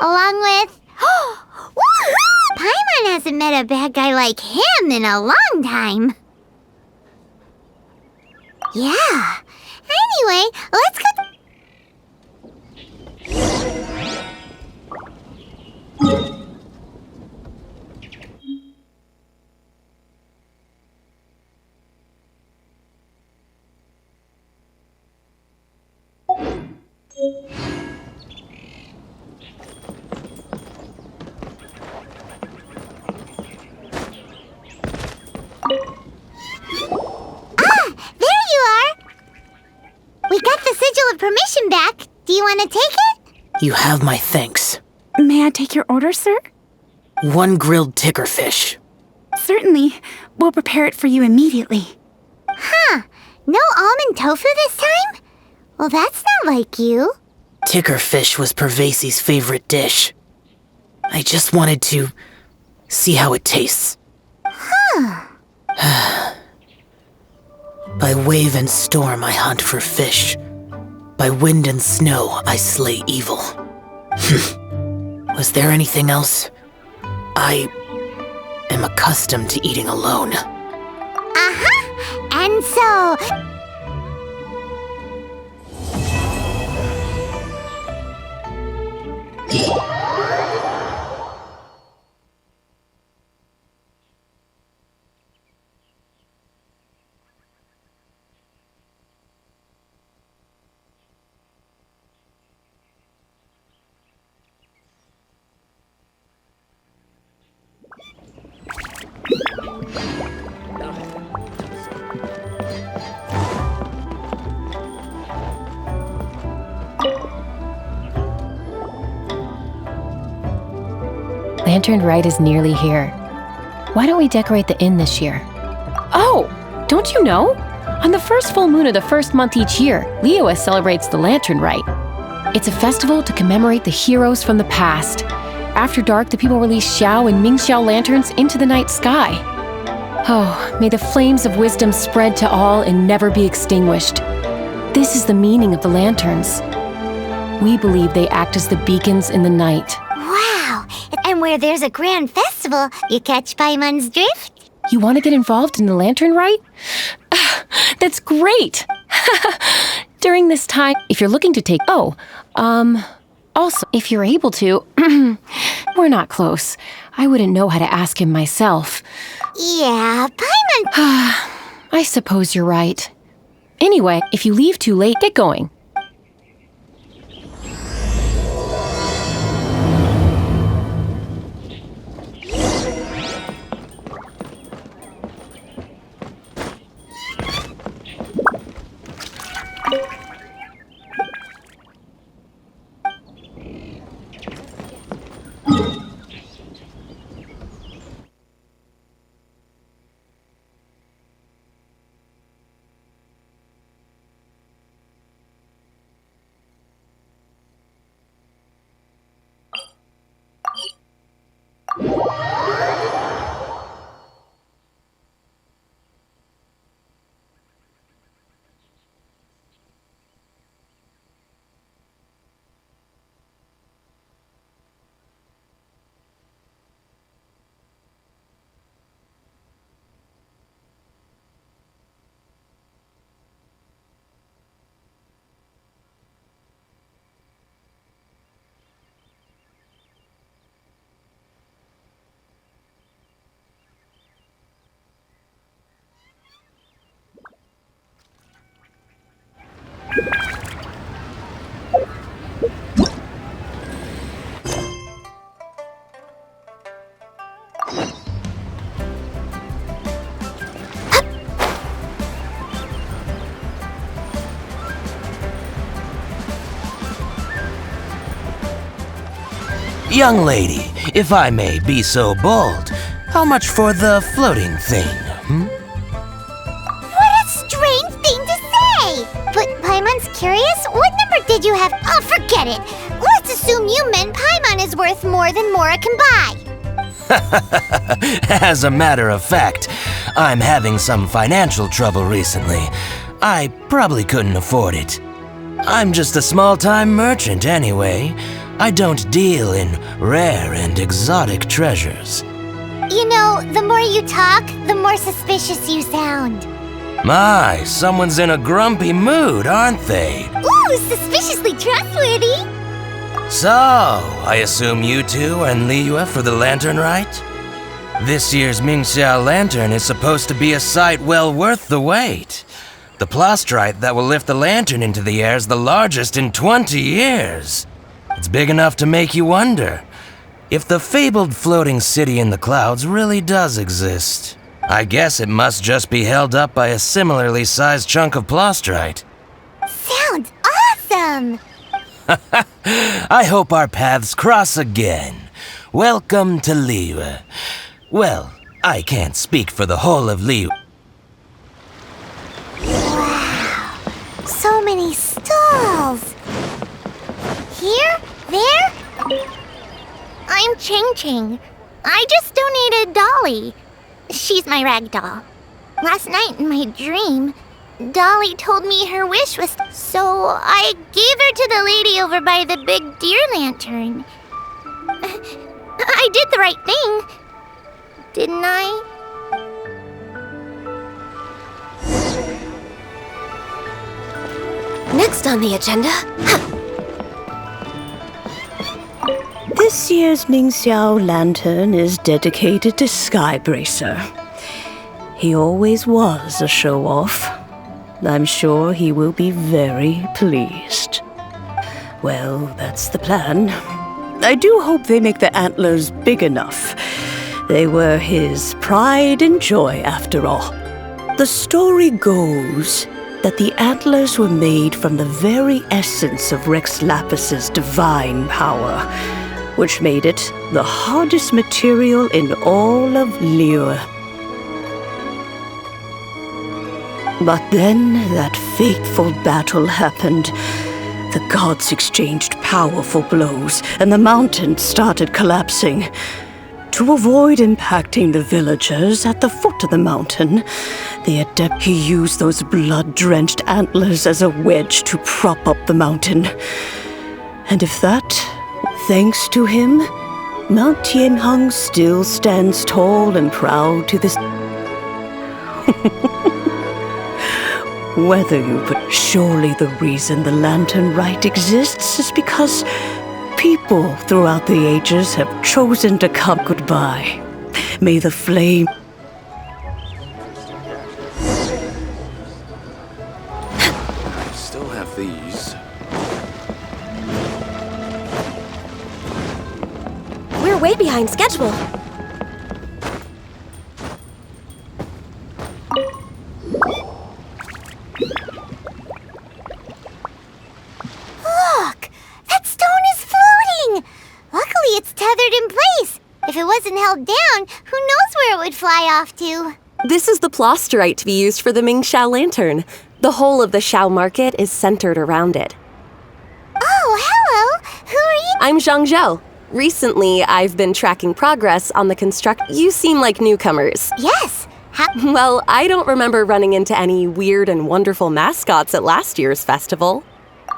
Along with... Woohoo! Paimon hasn't met a bad guy like him in a long time. Yeah. Anyway, let's go... There you are! We got the sigil of permission back. Do you want to take it? You have my thanks. May I take your order, sir? 1 grilled ticker fish. Certainly. We'll prepare it for you immediately. Huh. No almond tofu this time? Well, that's not like you. Ticker fish was Pervasi's favorite dish. I just wanted to see how it tastes. Huh. By wave and storm I hunt for fish. By wind and snow I slay evil. Was there anything else? I am accustomed to eating alone. Uh-huh. And so... Lantern Rite is nearly here. Why don't we decorate the inn this year? Oh, don't you know? On the first full moon of the first month each year, Liyue celebrates the Lantern Rite. It's a festival to commemorate the heroes from the past. After dark, the people release Xiao and Mingxiao lanterns into the night sky. Oh, may the flames of wisdom spread to all and never be extinguished. This is the meaning of the lanterns. We believe they act as the beacons in the night. Wow. And where there's a grand festival, you catch Paimon's drift? You want to get involved in the Lantern Rite? That's great! During this time, if you're looking to take... also, if you're able to... We're not close. I wouldn't know how to ask him myself. Yeah, Paimon... I suppose you're right. Anyway, if you leave too late, get going. Young lady, if I may be so bold, how much for the floating thing, What a strange thing to say! But Paimon's curious? What number did you have? Oh, forget it! Let's assume you meant Paimon is worth more than Mora can buy. As a matter of fact, I'm having some financial trouble recently. I probably couldn't afford it. I'm just a small-time merchant anyway. I don't deal in rare and exotic treasures. You know, the more you talk, the more suspicious you sound. My, someone's in a grumpy mood, aren't they? Ooh, suspiciously trustworthy! So, I assume you two are in Liyue for the lantern rite? This year's Mingxiao lantern is supposed to be a sight well worth the wait. The plastrite that will lift the lantern into the air is the largest in 20 years. It's big enough to make you wonder if the fabled floating city in the clouds really does exist. I guess it must just be held up by a similarly sized chunk of plastrite. Sounds awesome! I hope our paths cross again. Welcome to Liyue. Well, I can't speak for the whole of Liyue. Wow, so many stalls! Here? There? I'm Ching Ching. I just donated Dolly. She's my rag doll. Last night in my dream, Dolly told me her wish was... So I gave her to the lady over by the big deer lantern. I did the right thing, didn't I? Next on the agenda... This year's Mingxiao lantern is dedicated to Skybracer. He always was a show-off. I'm sure he will be very pleased. Well, that's the plan. I do hope they make the antlers big enough. They were his pride and joy, after all. The story goes that the antlers were made from the very essence of Rex Lapis's divine power, which made it the hardest material in all of Liyue. But then that fateful battle happened. The gods exchanged powerful blows, and the mountain started collapsing. To avoid impacting the villagers at the foot of the mountain, the adept used those blood-drenched antlers as a wedge to prop up the mountain. And if that, thanks to him, Mount Tianheng still stands tall and proud to this... Whether you put... Surely the reason the Lantern Rite exists is because people throughout the ages have chosen to come goodbye. May the flame... I still have these. We're way behind schedule. Look! That stone is floating! Luckily it's tethered in place. If it wasn't held down, who knows where it would fly off to? This is the plasterite to be used for the Mingxiao lantern. The whole of the Xiao market is centered around it. Oh, hello! Who are you? I'm Zhang Zhou. Recently, I've been tracking progress on the You seem like newcomers. Yes. Well, I don't remember running into any weird and wonderful mascots at last year's festival.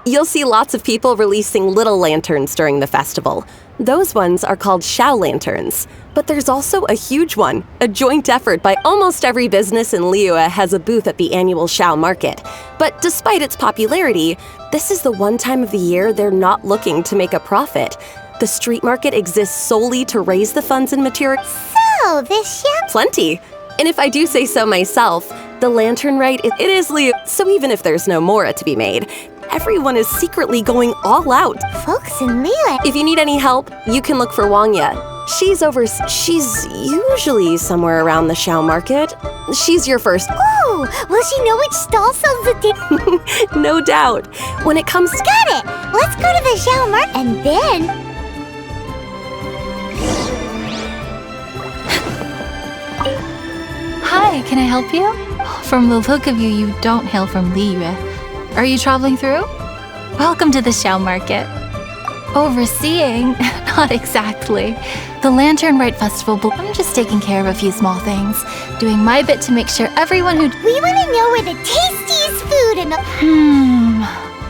You'll see lots of people releasing little lanterns during the festival. Those ones are called Xiao lanterns. But there's also a huge one. A joint effort by almost every business in Liyue has a booth at the annual Xiao market. But despite its popularity, this is the one time of the year they're not looking to make a profit. The street market exists solely to raise the funds and materials. So, this Xiao... Plenty. And if I do say so myself, The lantern rite, it is Liyue, so even if there's no Mora to be made, everyone is secretly going all out. Folks in Liyue. If you need any help, you can look for Wangya. She's usually somewhere around the Xiao market. She's your first. Ooh, will she know which stall sells the thing? No doubt. When it comes to... Got it! Let's go to the Xiao market and then... Hi, can I help you? From the look of you, you don't hail from Liyue. Are you traveling through? Welcome to the Xiao market. Overseeing? Not exactly. The Lantern Rite Festival, but I'm just taking care of a few small things. Doing my bit to make sure everyone who... We want to know where the tastiest food and...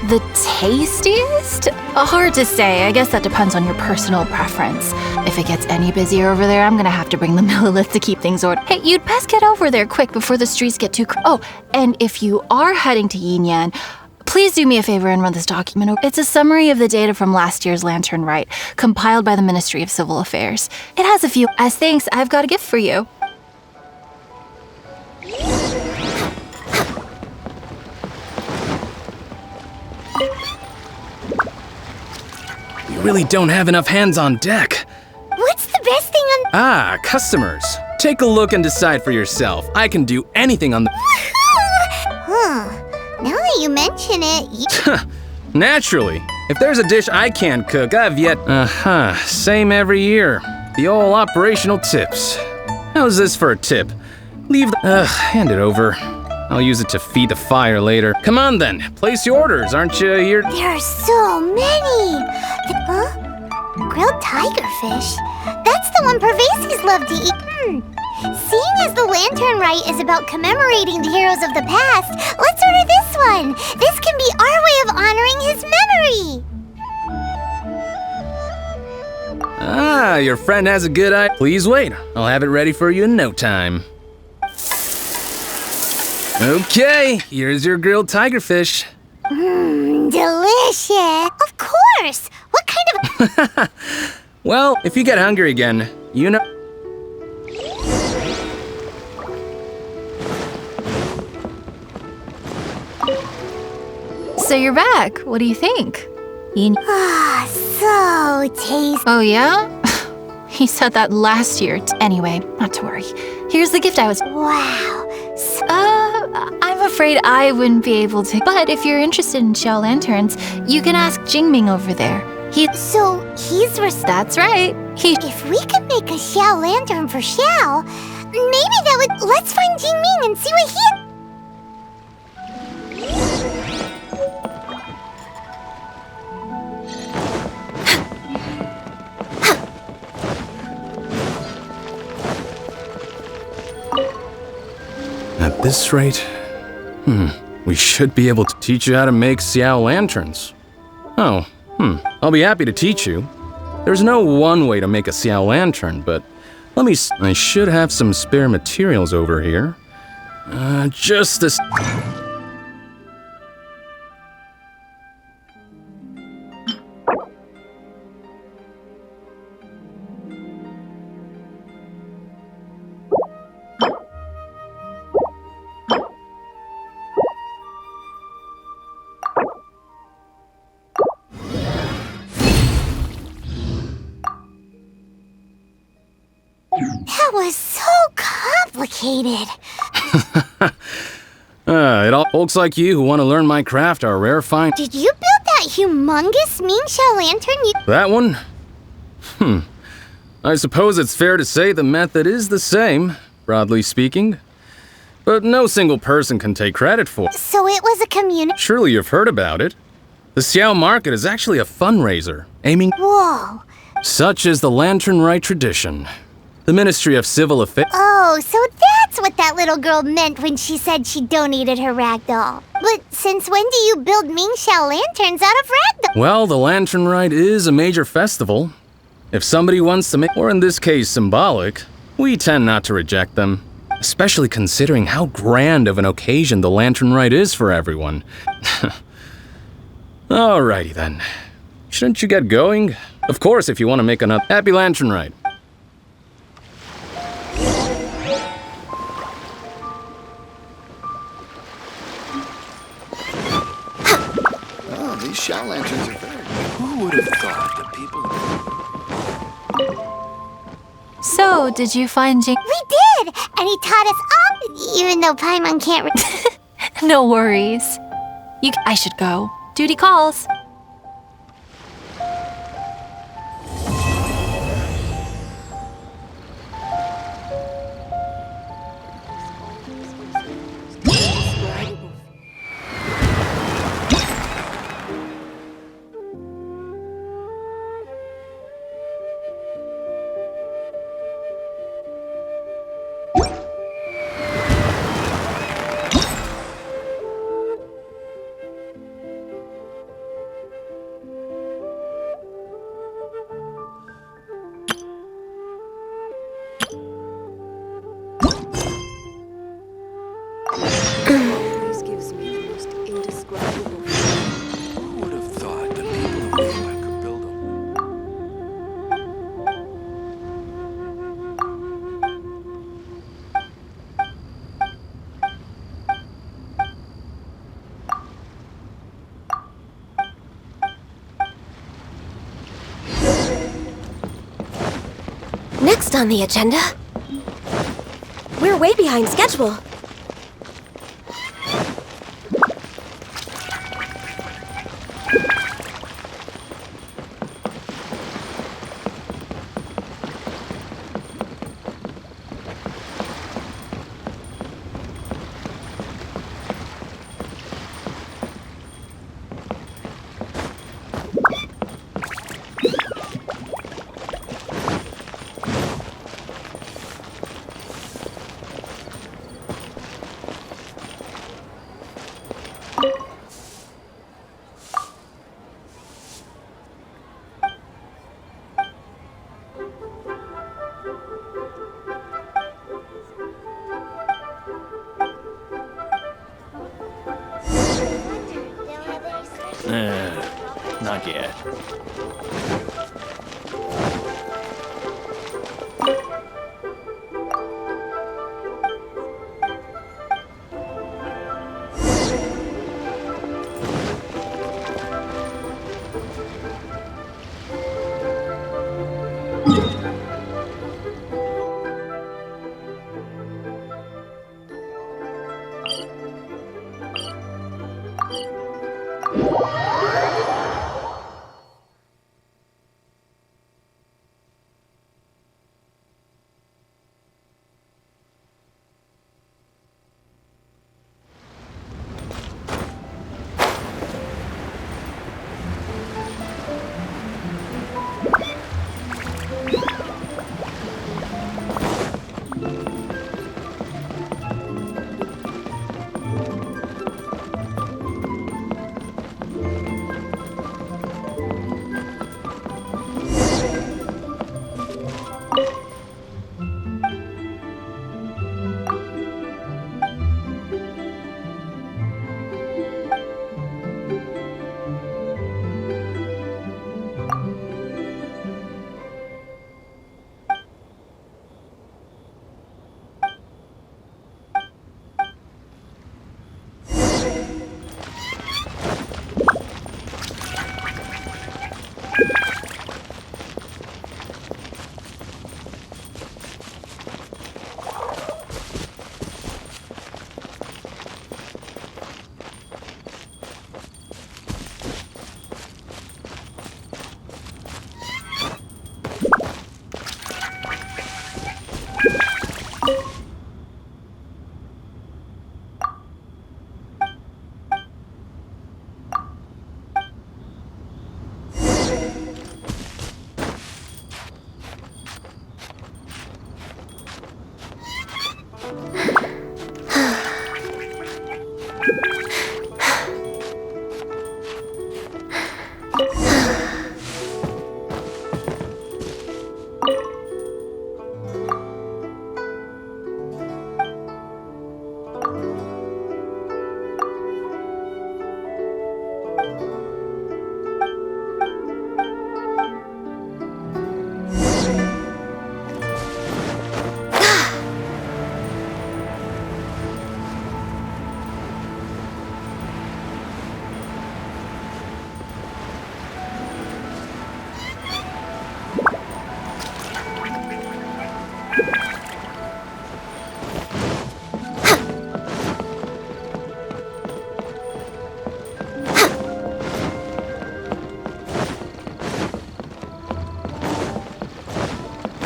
The tastiest? Hard to say. I guess that depends on your personal preference. If it gets any busier over there, I'm gonna have to bring the millilith to keep things ordered. Hey, you'd best get over there quick before the streets get too... Oh, and if you are heading to Yinyan, please do me a favor and run this document over. It's a summary of the data from last year's Lantern Rite, compiled by the Ministry of Civil Affairs. It has a few... As thanks, I've got a gift for you. You really don't have enough hands on deck. What's the best thing on... Ah, customers. Take a look and decide for yourself. I can do anything on the... Now that you mention it, Naturally. If there's a dish I can't cook, I've yet... Same every year. The old operational tips. How's this for a tip? Leave the... hand it over. I'll use it to feed the fire later. Come on then, place your orders, aren't you here? There are so many! Grilled tiger fish? That's the one Pervases love to eat. Seeing as the Lantern Rite is about commemorating the heroes of the past, let's order this one! This can be our way of honoring his memory! Ah, your friend has a good eye. Please wait, I'll have it ready for you in no time. Okay, here's your grilled tiger fish. Delicious! Of course! What kind of... Well, if you get hungry again, you know... So you're back. What do you think? So tasty. Oh, yeah? He said that last year. Anyway, not to worry. Here's the gift I was... Wow. I'm afraid I wouldn't be able to. But if you're interested in Xiao lanterns, you can ask Jingming over there. So he's... That's right. If we could make a Xiao lantern for Xiao, maybe that would... Let's find Jingming and see what he... At this rate, we should be able to teach you how to make Xiao lanterns. Oh, I'll be happy to teach you. There's no one way to make a Xiao lantern, but I should have some spare materials over here. Just this... That was so complicated. It all folks like you who want to learn my craft are rare find. Did you build that humongous Mingxiao lantern? That one? I suppose it's fair to say the method is the same, broadly speaking. But no single person can take credit for it. So it was a community? Surely you've heard about it. The Xiao Market is actually a fundraiser, aiming... Whoa. Such is the Lantern Rite tradition. The Ministry of Civil Affairs... Oh, so that's what that little girl meant when she said she donated her ragdoll. But since when do you build Mingxiao lanterns out of ragdoll? Well, the Lantern Rite is a major festival. If somebody wants to make, or in this case symbolic, we tend not to reject them. Especially considering how grand of an occasion the Lantern Rite is for everyone. Alrighty then. Shouldn't you get going? Of course, if you want to make another Happy Lantern Rite. These Xiao lanterns are very... Who would have thought that people... So, did you find Jing? We did! And he taught us all, even though Paimon can't No worries. I should go. Duty calls. This gives me the most indescribable feeling. Who would have thought that people of Liyue could build a... Next on the agenda, we're way behind schedule. Not yet.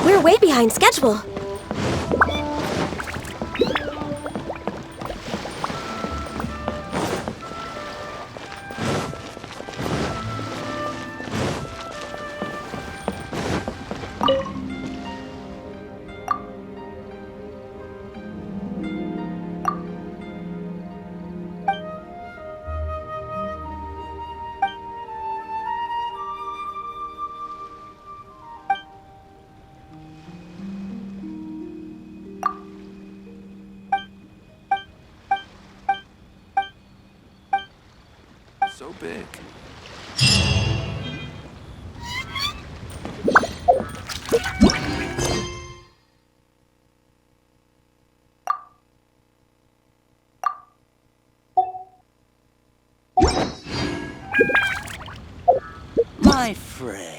We're way behind schedule. So big. My friend.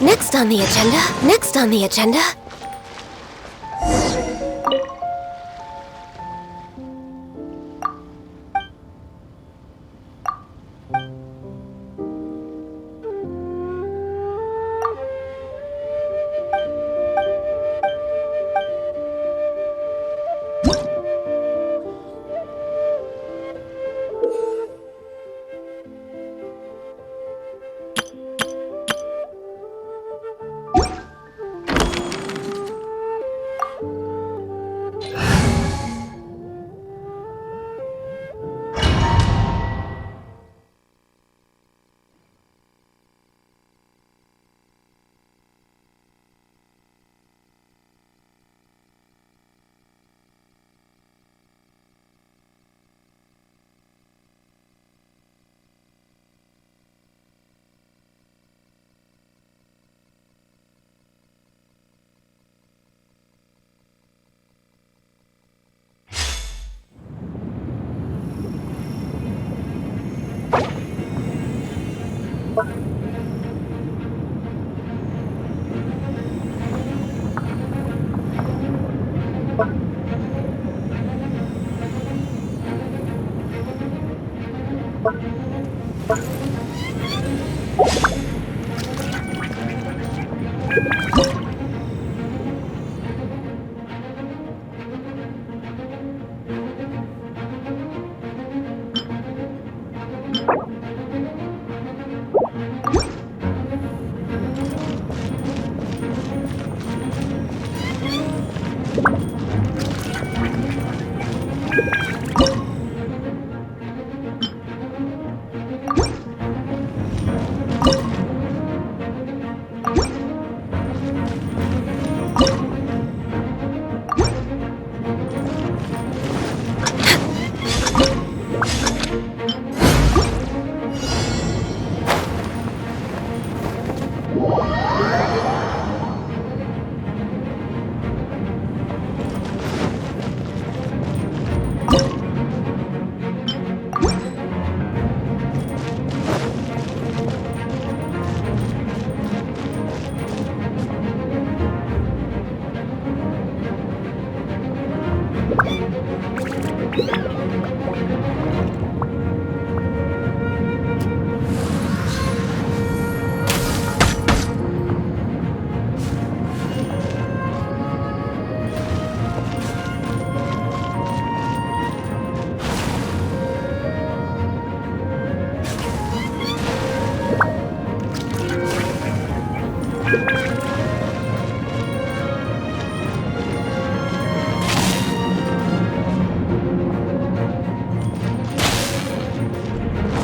Next on the agenda. Next on the agenda.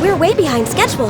We're way behind schedule.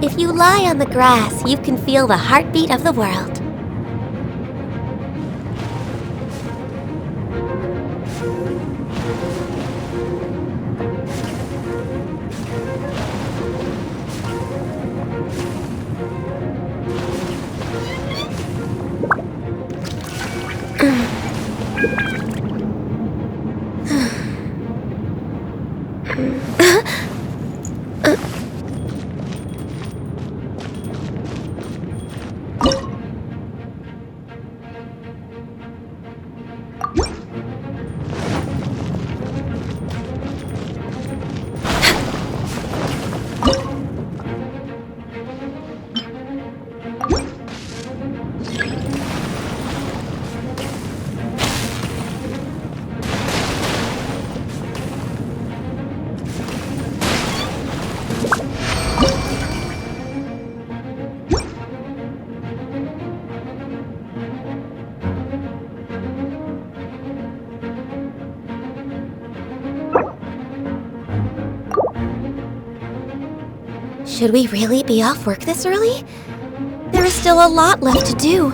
If you lie on the grass, you can feel the heartbeat of the world. Should we really be off work this early? There is still a lot left to do.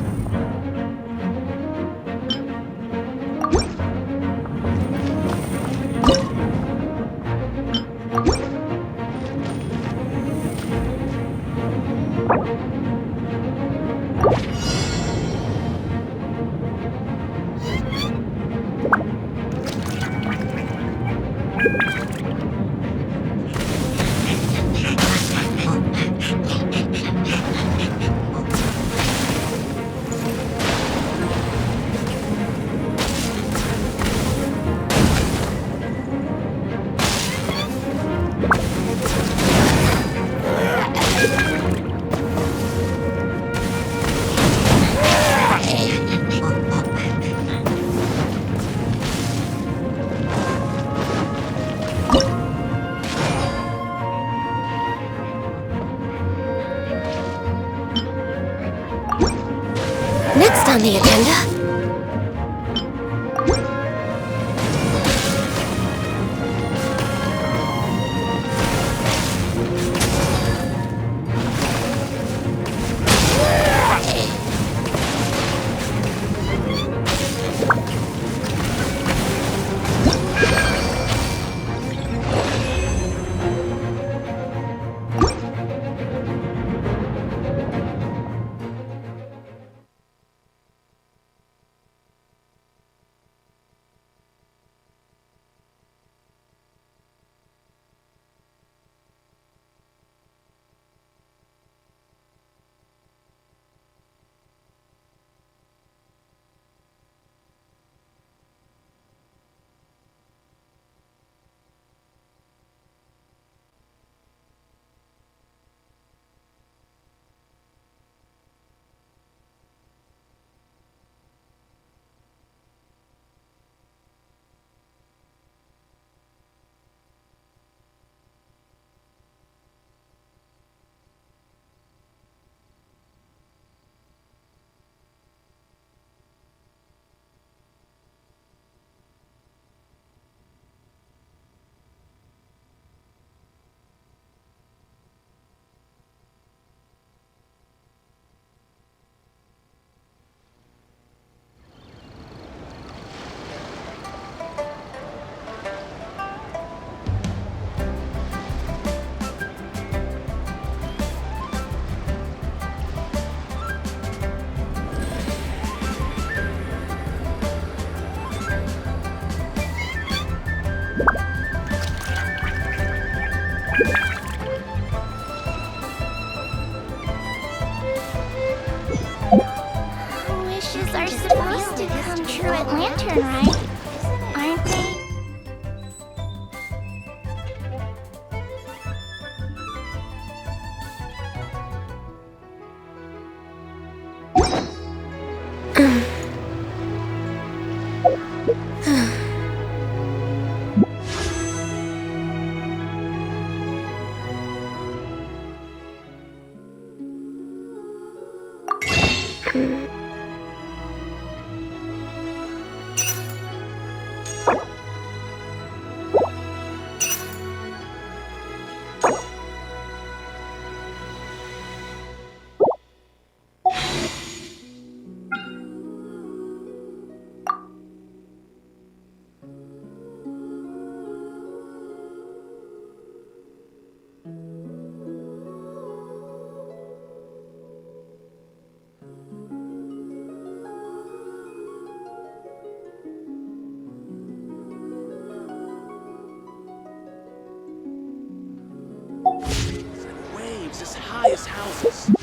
Next on the agenda... highest houses.